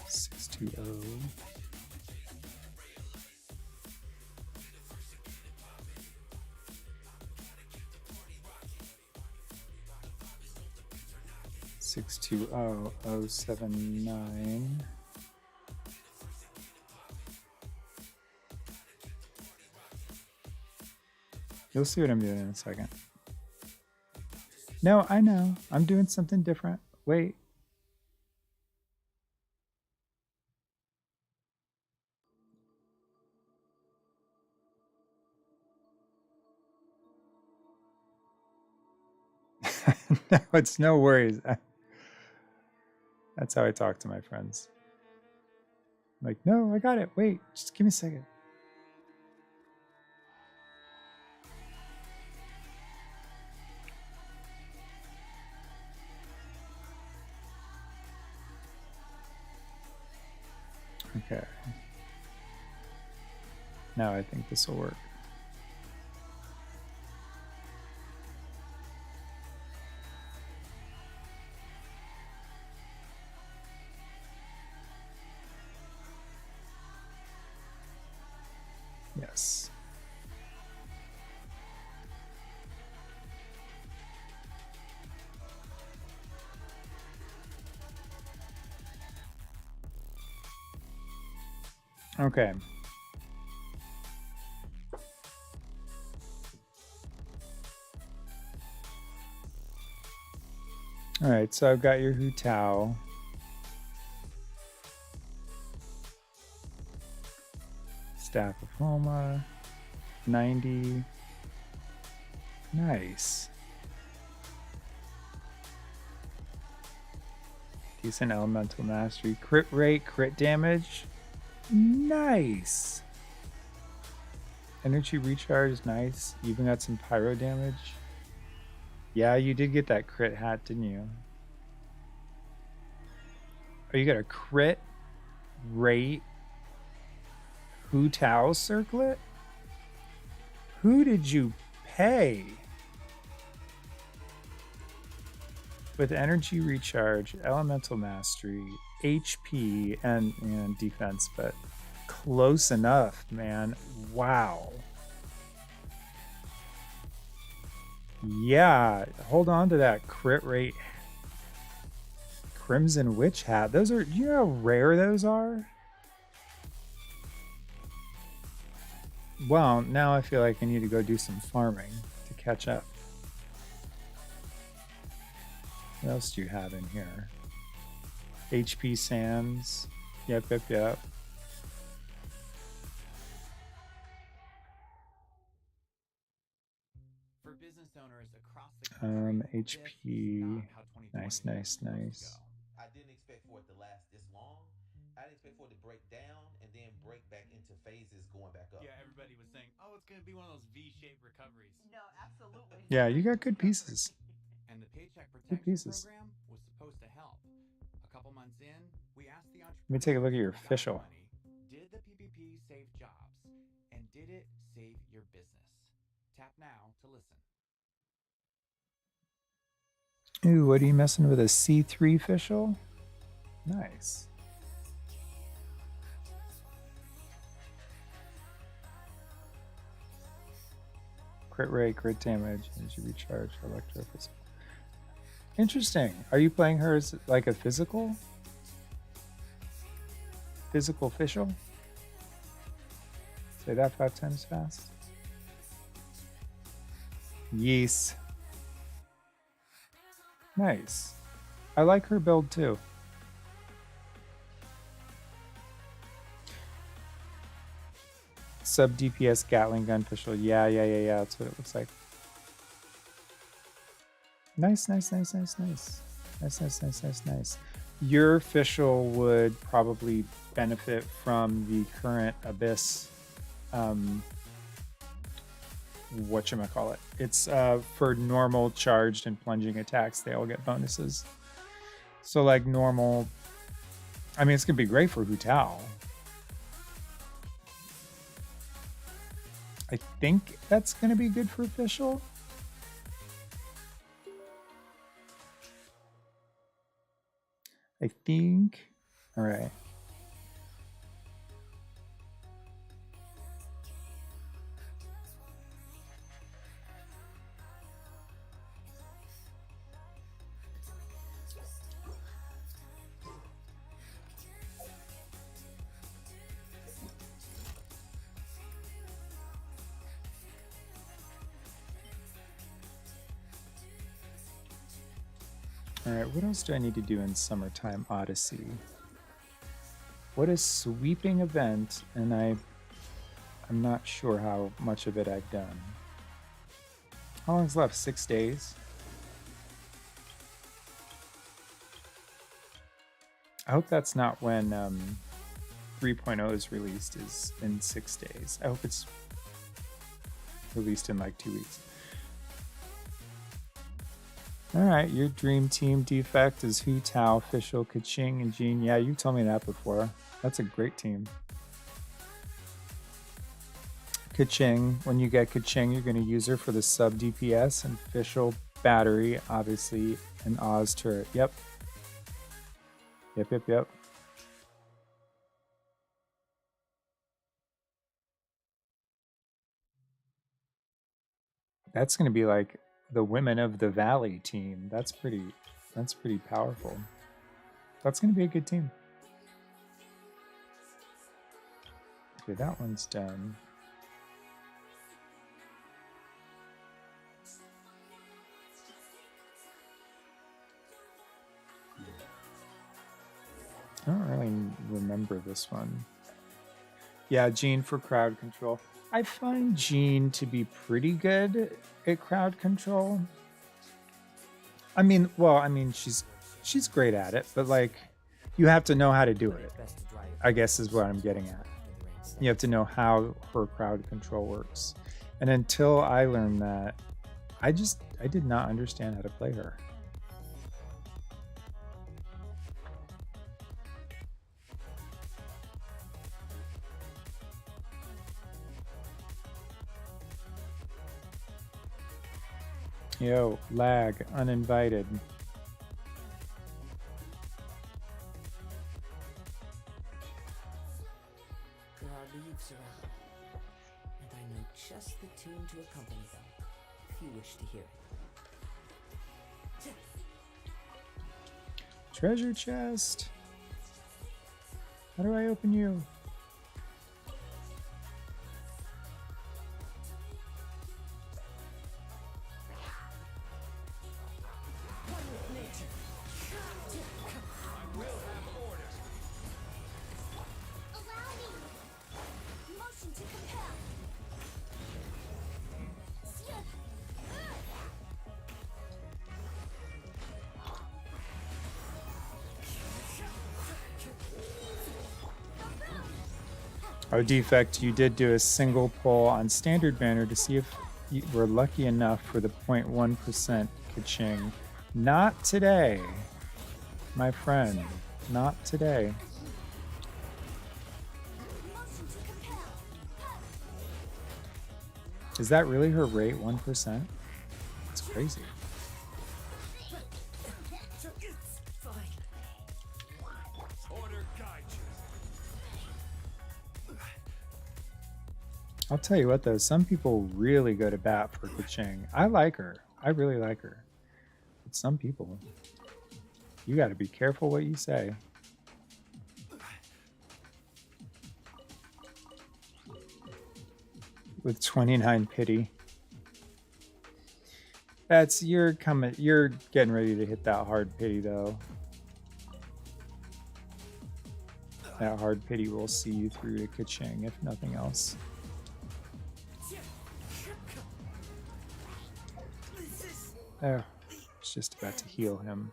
Six two oh. Six two oh oh 79. You'll see what I'm doing in a second. No, I know. I'm doing something different. Wait. No, it's no worries. That's how I talk to my friends. I'm like, no, I got it. Wait, just give me a second. Okay. Now I think this will work. Yes. Okay. All right, so I've got your Hu Tao. Staff of Homa. 90. Nice. Decent elemental mastery. Crit rate, crit damage. Nice. Energy recharge is nice. You even got some pyro damage. Yeah, you did get that crit hat, didn't you? Oh, you got a crit rate Hu Tao circlet? Who did you pay? With energy recharge, elemental mastery, HP, and defense, but close enough, man. Wow. Yeah, hold on to that crit rate Crimson Witch hat. Those are, do you know how rare those are? Well, now I feel like I need to go do some farming to catch up. What else do you have in here? HP Sands. Yep.
For business owners across the country,
HP. Nice.
I didn't expect for it to last this long. I didn't expect for it to break down and then break back into phases going back up.
Yeah, everybody was saying, oh, it's going to be one of those V-shaped recoveries.
No, absolutely.
Yeah, you got good pieces.
And the Paycheck
Good
Protection
pieces.
Program was supposed to help. A couple months in, we asked the entrepreneurs,
Let me take a look at your
who got
official.
money, did the PPP save jobs? And did it save your business? Tap now to listen.
Ooh, what are you messing with? A C3 official? Nice. Crit rate, crit damage, energy recharge, electrophysical. Interesting. Are you playing her as like a physical? Physical official? Say that 5 times fast. Yes. Nice. I like her build too. Sub DPS Gatling gun official. Yeah. That's what it looks like. Nice. Nice. Your official would probably benefit from the current Abyss. Whatchamacallit. It's for normal charged and plunging attacks, they all get bonuses. So like normal, I mean, it's gonna be great for Hu Tao. I think that's gonna be good for official. I think. All right. All right, what else do I need to do in Summertime Odyssey? What a sweeping event, and I'm not sure how much of it I've done. How long's left? 6 days? I hope that's not when 3.0 is released, is in 6 days. I hope it's released in like 2 weeks. All right, your dream team defect is Hu Tao, Official, Kaching, and Jean. Yeah, you told me that before. That's a great team. Kaching, when you get Kaching, you're going to use her for the sub DPS and Official battery, obviously, and Oz turret. Yep. That's going to be like the Women of the Valley team. That's pretty powerful. That's going to be a good team. Okay, that one's done. I don't really remember this one. Yeah, Jean for crowd control. I find Jean to be pretty good at crowd control. I mean, she's great at it, but like, you have to know how to do it, I guess is what I'm getting at. You have to know how her crowd control works. And until I learned that, I did not understand how to play her. Yo, lag, uninvited.
There are leaves around, and I know just the tune to accompany them, if you wish to hear it.
Treasure chest. How do I open you? Oh, defect, you did do a single pull on standard banner to see if you were lucky enough for the 0.1% Kaching. Not today, my friend. Not today. Is that really her rate, 1%? It's crazy. I'll tell you what though, some people really go to bat for Kaching. I like her. I really like her. But some people, you gotta be careful what you say. With 29 pity. That's you're coming. You're getting ready to hit that hard pity though. That hard pity will see you through to Kaching, if nothing else. Oh, it's just about to heal him.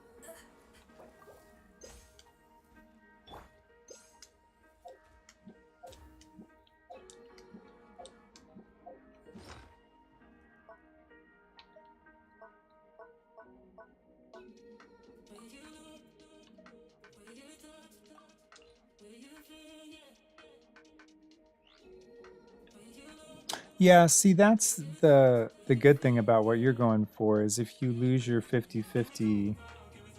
Yeah, see, that's the good thing about what you're going for is if you lose your 50-50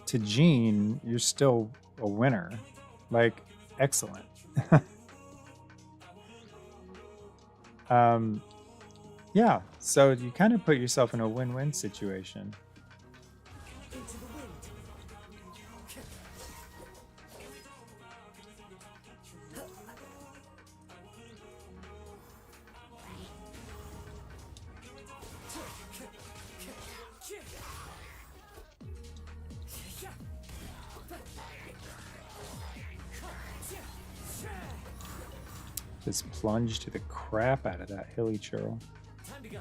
to Gene, you're still a winner. Like, excellent. Yeah, so you kind of put yourself in a win-win situation. Just plunge to the crap out of that hilly churl.
Time to go.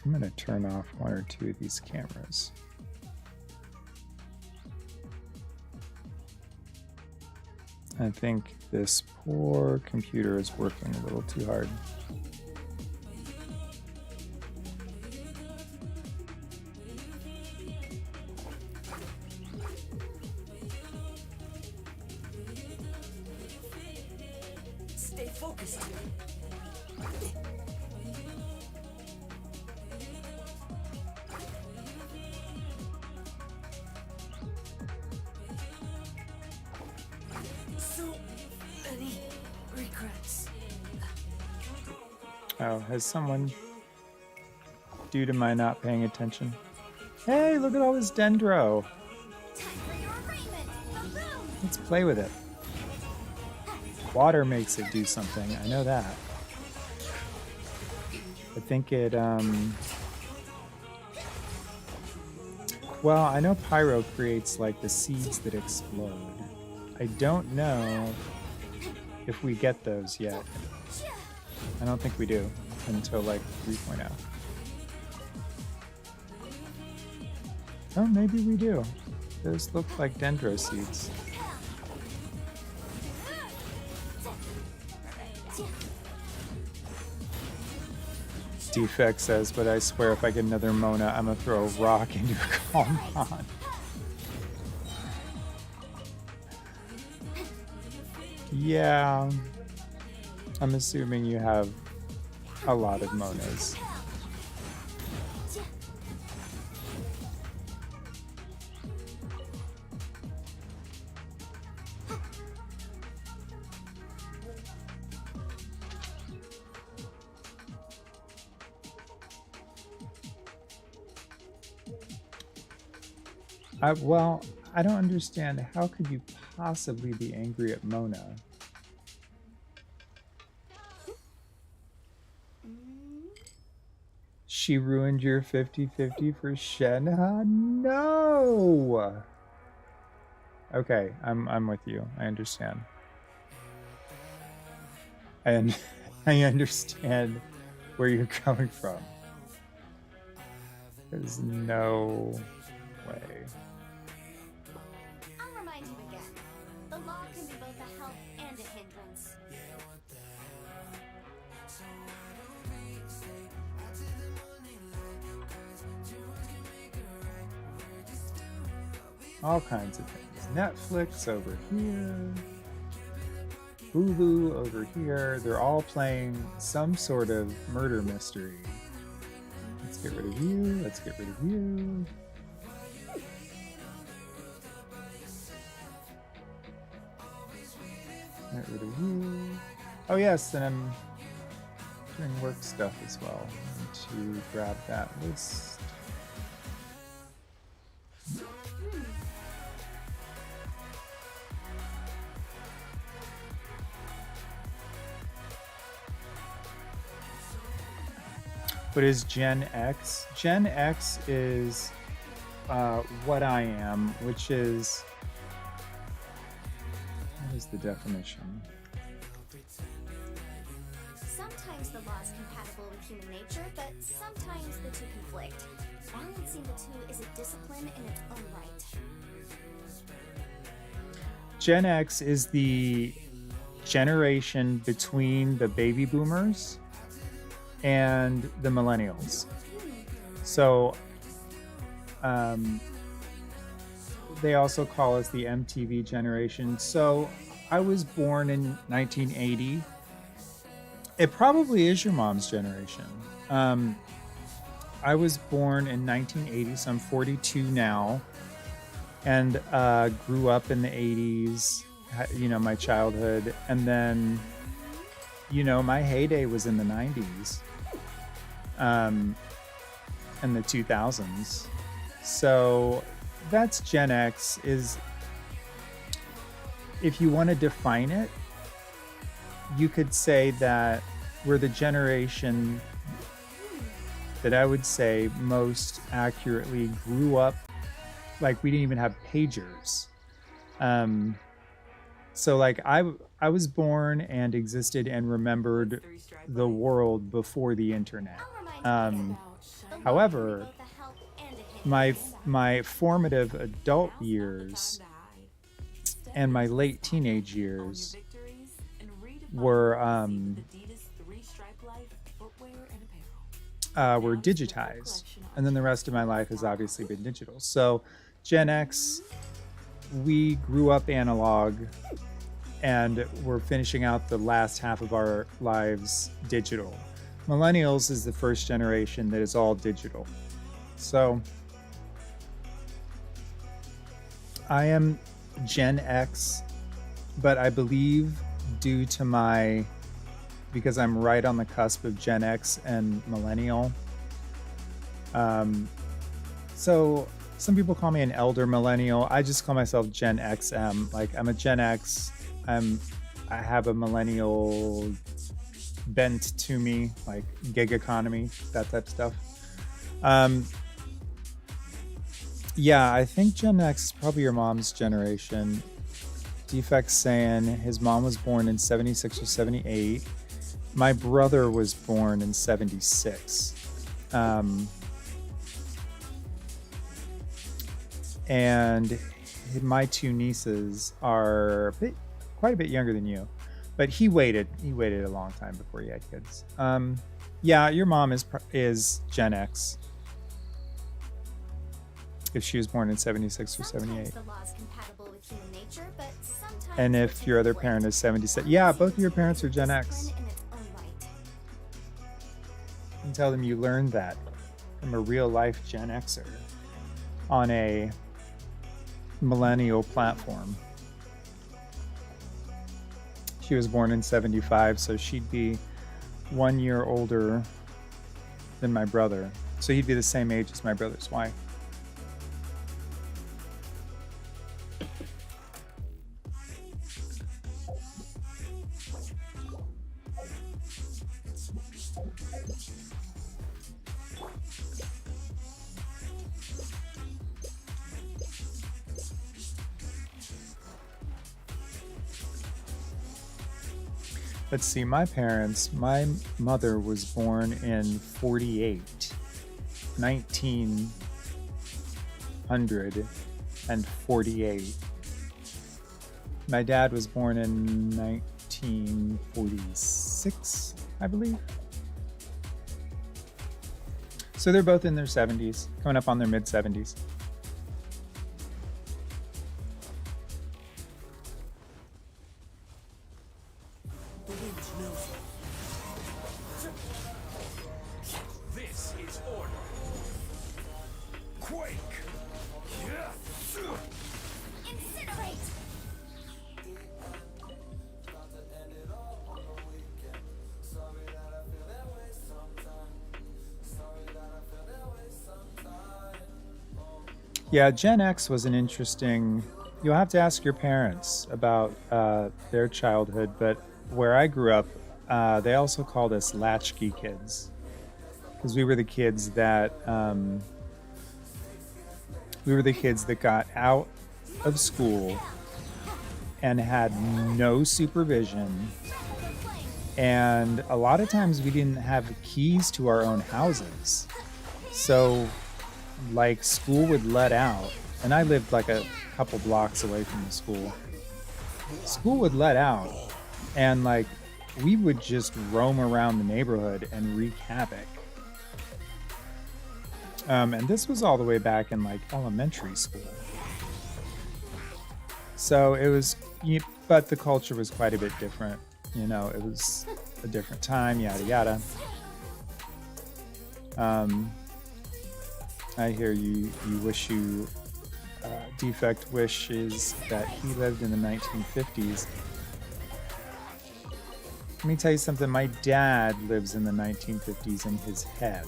I'm going to turn off one or two of these cameras. I think this poor computer is working a little too hard.
Stay focused. So many regrets.
Oh, has someone, due to my not paying attention? Hey, look at all this dendro. Let's play with it. Water makes it do something. I know that. I think it, well, I know Pyro creates like the seeds that explode. I don't know if we get those yet. I don't think we do until like 3.0. Oh, maybe we do. Those look like dendro seeds. Defect says, but I swear if I get another Mona, I'm gonna throw a rock into a calm pond. Yeah. I'm assuming you have a lot of Monas. Well, I don't understand. How could you possibly be angry at Mona? She ruined your 50-50 for Shenhe? No! Okay, I'm with you. I understand. And I understand where you're coming from. There's no way.
I'll remind you again. The law can be both a help and a hindrance.
All kinds of things. Netflix over here. Hulu over here. They're all playing some sort of murder mystery. Let's get rid of you. Let's get rid of you. Get rid of you. Oh yes, and I'm doing work stuff as well. I need to grab that list. What is Gen X? Gen X is what I am, which is, what is the definition?
Sometimes the law is compatible with human nature, but sometimes the two conflict. Balancing the two is a discipline in its own right.
Gen X is the generation between the baby boomers and the millennials. So they also call us the MTV generation. So I was born in 1980. It probably is your mom's generation. I was born in 1980, so I'm 42 now, and grew up in the 80s, you know, my childhood. And then, you know, my heyday was in the 90s and the 2000s. So that's Gen X. Is, if you want to define it, you could say that we're the generation that I would say most accurately grew up, like we didn't even have pagers. So like I was born and existed and remembered the world before the internet. However, my formative adult years and my late teenage years were digitized, and then the rest of my life has obviously been digital. So Gen X, we grew up analog and we're finishing out the last half of our lives digital. Millennials is the first generation that is all digital. So I am Gen X, but I believe due to because I'm right on the cusp of Gen X and millennial. So some people call me an elder millennial. I just call myself Gen XM. Like, I'm a Gen X. I have a millennial bent to me, like gig economy, that type of stuff. Yeah, I think Gen X is probably your mom's generation. Defect's saying his mom was born in 76 or 78. My brother was born in 76. And my two nieces are quite a bit younger than you. But he waited a long time before he had kids. Yeah, your mom is Gen X. If she was born in 76 or 78. And if your other parent is 77. Yeah, both of your parents are Gen X. And tell them you learned that from a real life Gen Xer on a millennial platform. She was born in 75, so she'd be 1 year older than my brother. So he'd be the same age as my brother's wife. Let's see, my mother was born in 1948. My dad was born in 1946, I believe. So they're both in their 70s, coming up on their mid 70s.
This is order. Quake.
Incinerate!
Yeah, Gen X was an interesting. You'll have to ask your parents about their childhood, but where I grew up, they also called us latchkey kids. because we were the kids that got out of school and had no supervision, and a lot of times we didn't have keys to our own houses, so like school would let out, and I lived like a couple blocks away from the school would let out, and like we would just roam around the neighborhood and wreak havoc. And this was all the way back in like elementary school. So it was, but the culture was quite a bit different. You know, it was a different time, yada yada. I hear you wish you, Defect wishes that he lived in the 1950s. Let me tell you something, my dad lives in the 1950s in his head.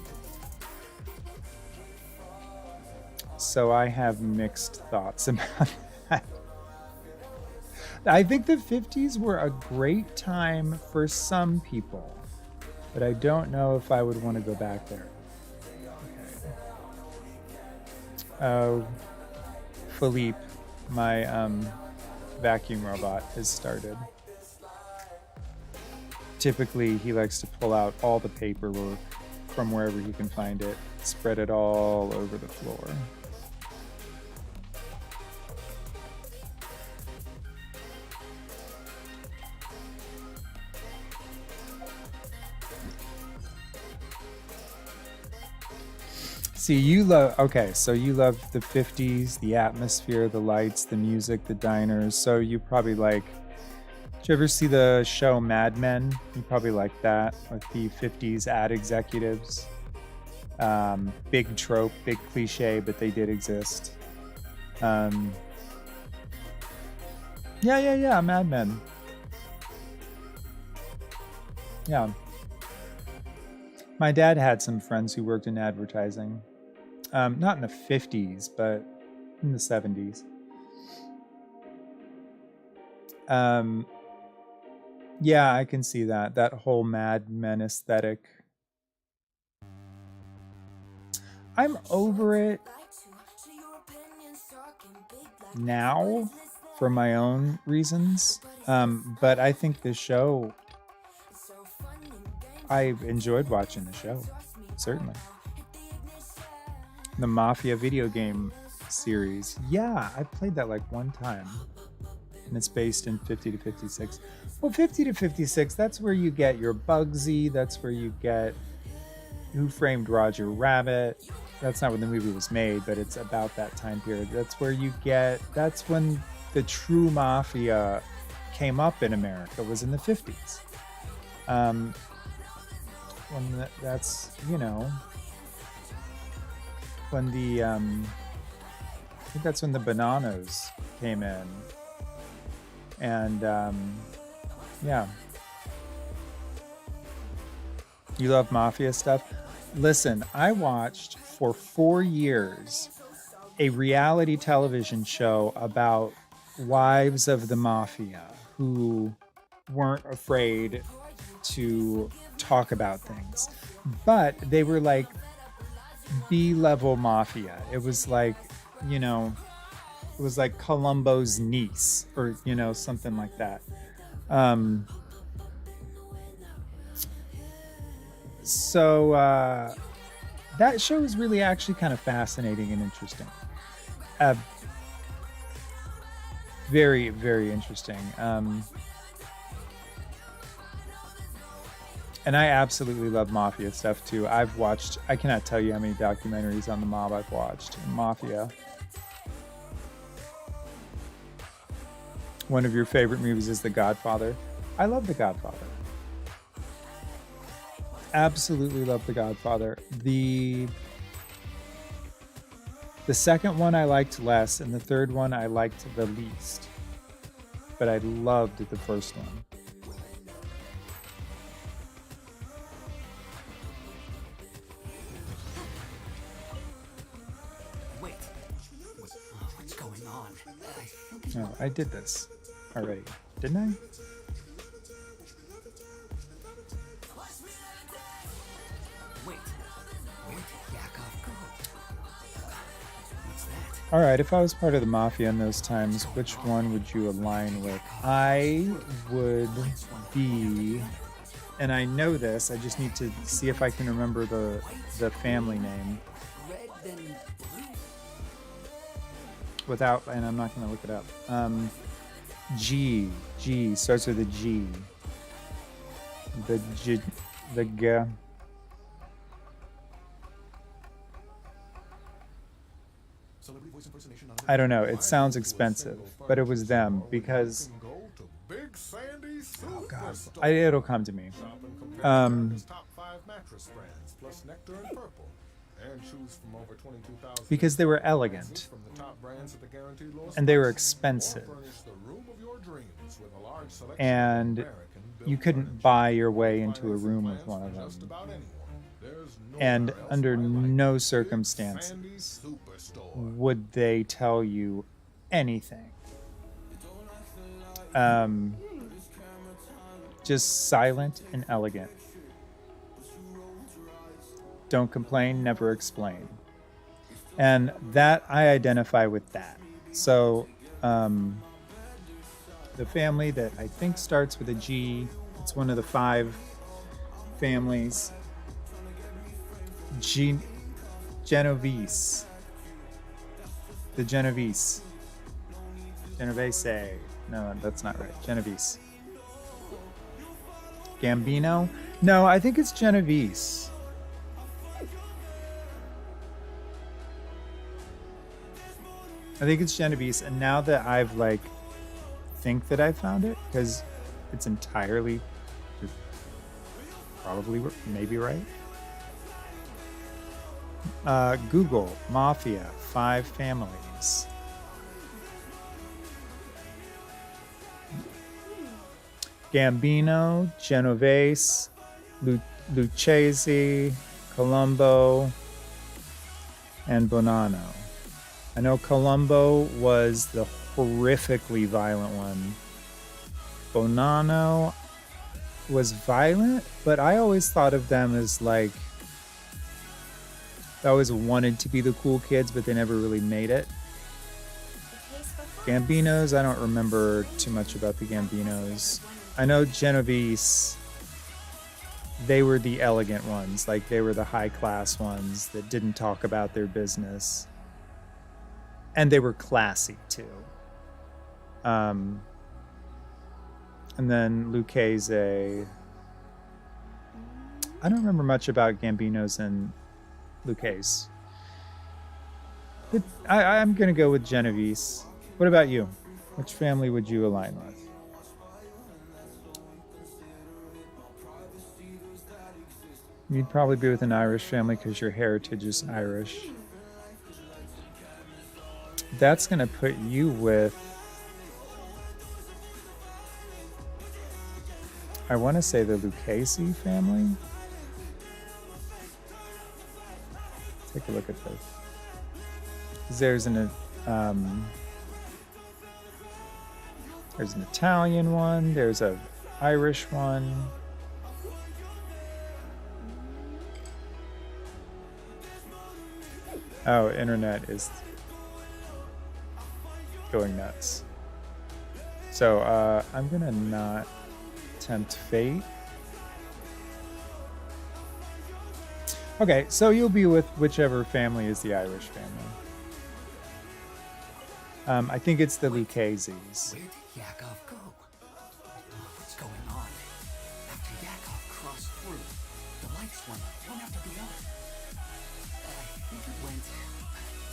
So I have mixed thoughts about that. I think the 50s were a great time for some people, but I don't know if I would want to go back there. Okay. Philippe, my vacuum robot, has started. Typically, he likes to pull out all the paperwork from wherever he can find it, spread it all over the floor. See, you love, okay, so you love the 50s, the atmosphere, the lights, the music, the diners. So you probably like, did you ever see the show Mad Men? You probably like that, with the 50s ad executives. Big trope, big cliche, but they did exist. Yeah, Mad Men. Yeah. My dad had some friends who worked in advertising. Not in the 50s, but in the 70s. Yeah, I can see that. That whole Mad Men aesthetic. I'm over it now for my own reasons. But I think the show, I enjoyed watching the show, certainly. The Mafia video game series. Yeah, I played that like one time. And it's based in 50 to 56. Well, 50 to 56, that's where you get your Bugsy. That's where you get Who Framed Roger Rabbit. That's not when the movie was made, but it's about that time period. That's where you get, that's when the true mafia came up in America, was in the 50s. When that's, you know, when the I think that's when the Bananas came in, and yeah, you love mafia stuff. Listen, I watched for 4 years a reality television show about wives of the mafia who weren't afraid to talk about things, but they were like B-level mafia. It was like, you know, it was like Columbo's niece, or, you know, something like that. So that show is really actually kind of fascinating and interesting. Very, very interesting. And I absolutely love mafia stuff too. I've watched, I cannot tell you how many documentaries on the mob I've watched. Mafia. One of your favorite movies is The Godfather. I love The Godfather. Absolutely love The Godfather. The second one I liked less, and the third one I liked the least. But I loved the first one. No, I did this already, didn't I?
Wait,
All right, if I was part of the mafia in those times, which one would you align with? I would be, and I know this, I just need to see if I can remember the family name
Red then blue.
without, and I'm not going to look it up. G starts with a G. The G, the G. I don't know. It sounds expensive, but it was them because. Oh God, it'll come to me. Because they were elegant and they were expensive, and you couldn't buy your way into a room with one of them. And under no circumstances would they tell you anything. Just silent and elegant. Don't complain, never explain. And that, I identify with that. So the family that I think starts with a G, it's one of the 5 families. Genovese. The Genovese. Genovese. No, that's not right. Genovese. Gambino? No, I think it's Genovese. I think it's Genovese, and now that I've think that I found it, because it's entirely probably maybe right. Google Mafia 5 families. Gambino, Genovese, Lucchese, Colombo, and Bonanno. I know Colombo was the horrifically violent one. Bonanno was violent, but I always thought of them as I always wanted to be the cool kids, but they never really made it. Gambinos, I don't remember too much about the Gambinos. I know Genovese, they were the elegant ones, they were the high class ones that didn't talk about their business. And they were classy too. And then Lucchese. I don't remember much about Gambinos and Lucchese. But I'm going to go with Genovese. What about you? Which family would you align with? You'd probably be with an Irish family because your heritage is Irish. That's going to put you with, I want to say the Lucchese family. Take a look at this. There's an Italian one. There's an Irish one. Oh, internet is going nuts. So I'm gonna not tempt fate. Okay, so you'll be with whichever family is the Irish family. I think it's the Luccheses.
Where did Yakov go? What's going on? After Yakov crossed through, the lights went one after the other. I think it went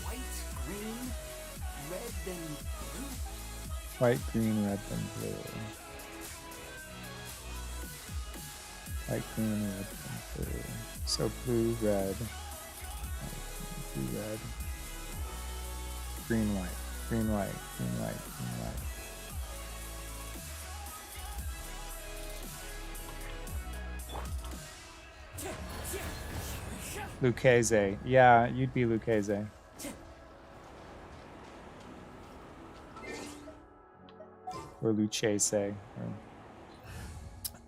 white, green, red, then blue.
White, green, red, then blue. White, green, red, then blue. So blue, red. Blue, red. Green, white. Green, white. Green, white. Green, white. Lucchese. Yeah, you'd be Lucchese. Or Lucchese.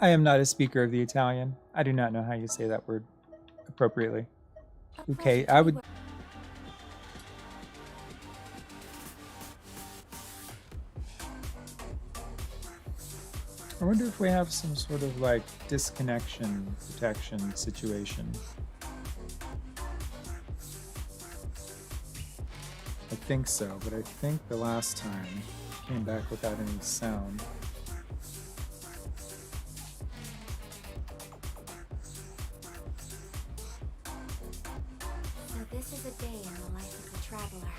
I am not a speaker of the Italian. I do not know how you say that word appropriately. Okay, I would. I wonder if we have some sort of like disconnection protection situation. I think so, but I think the last time it came back without any sound.
So this is a day in the life of a traveler.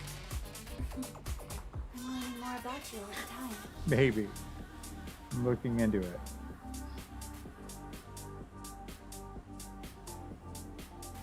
I'm learning more about you all the time.
Maybe. I'm looking into it.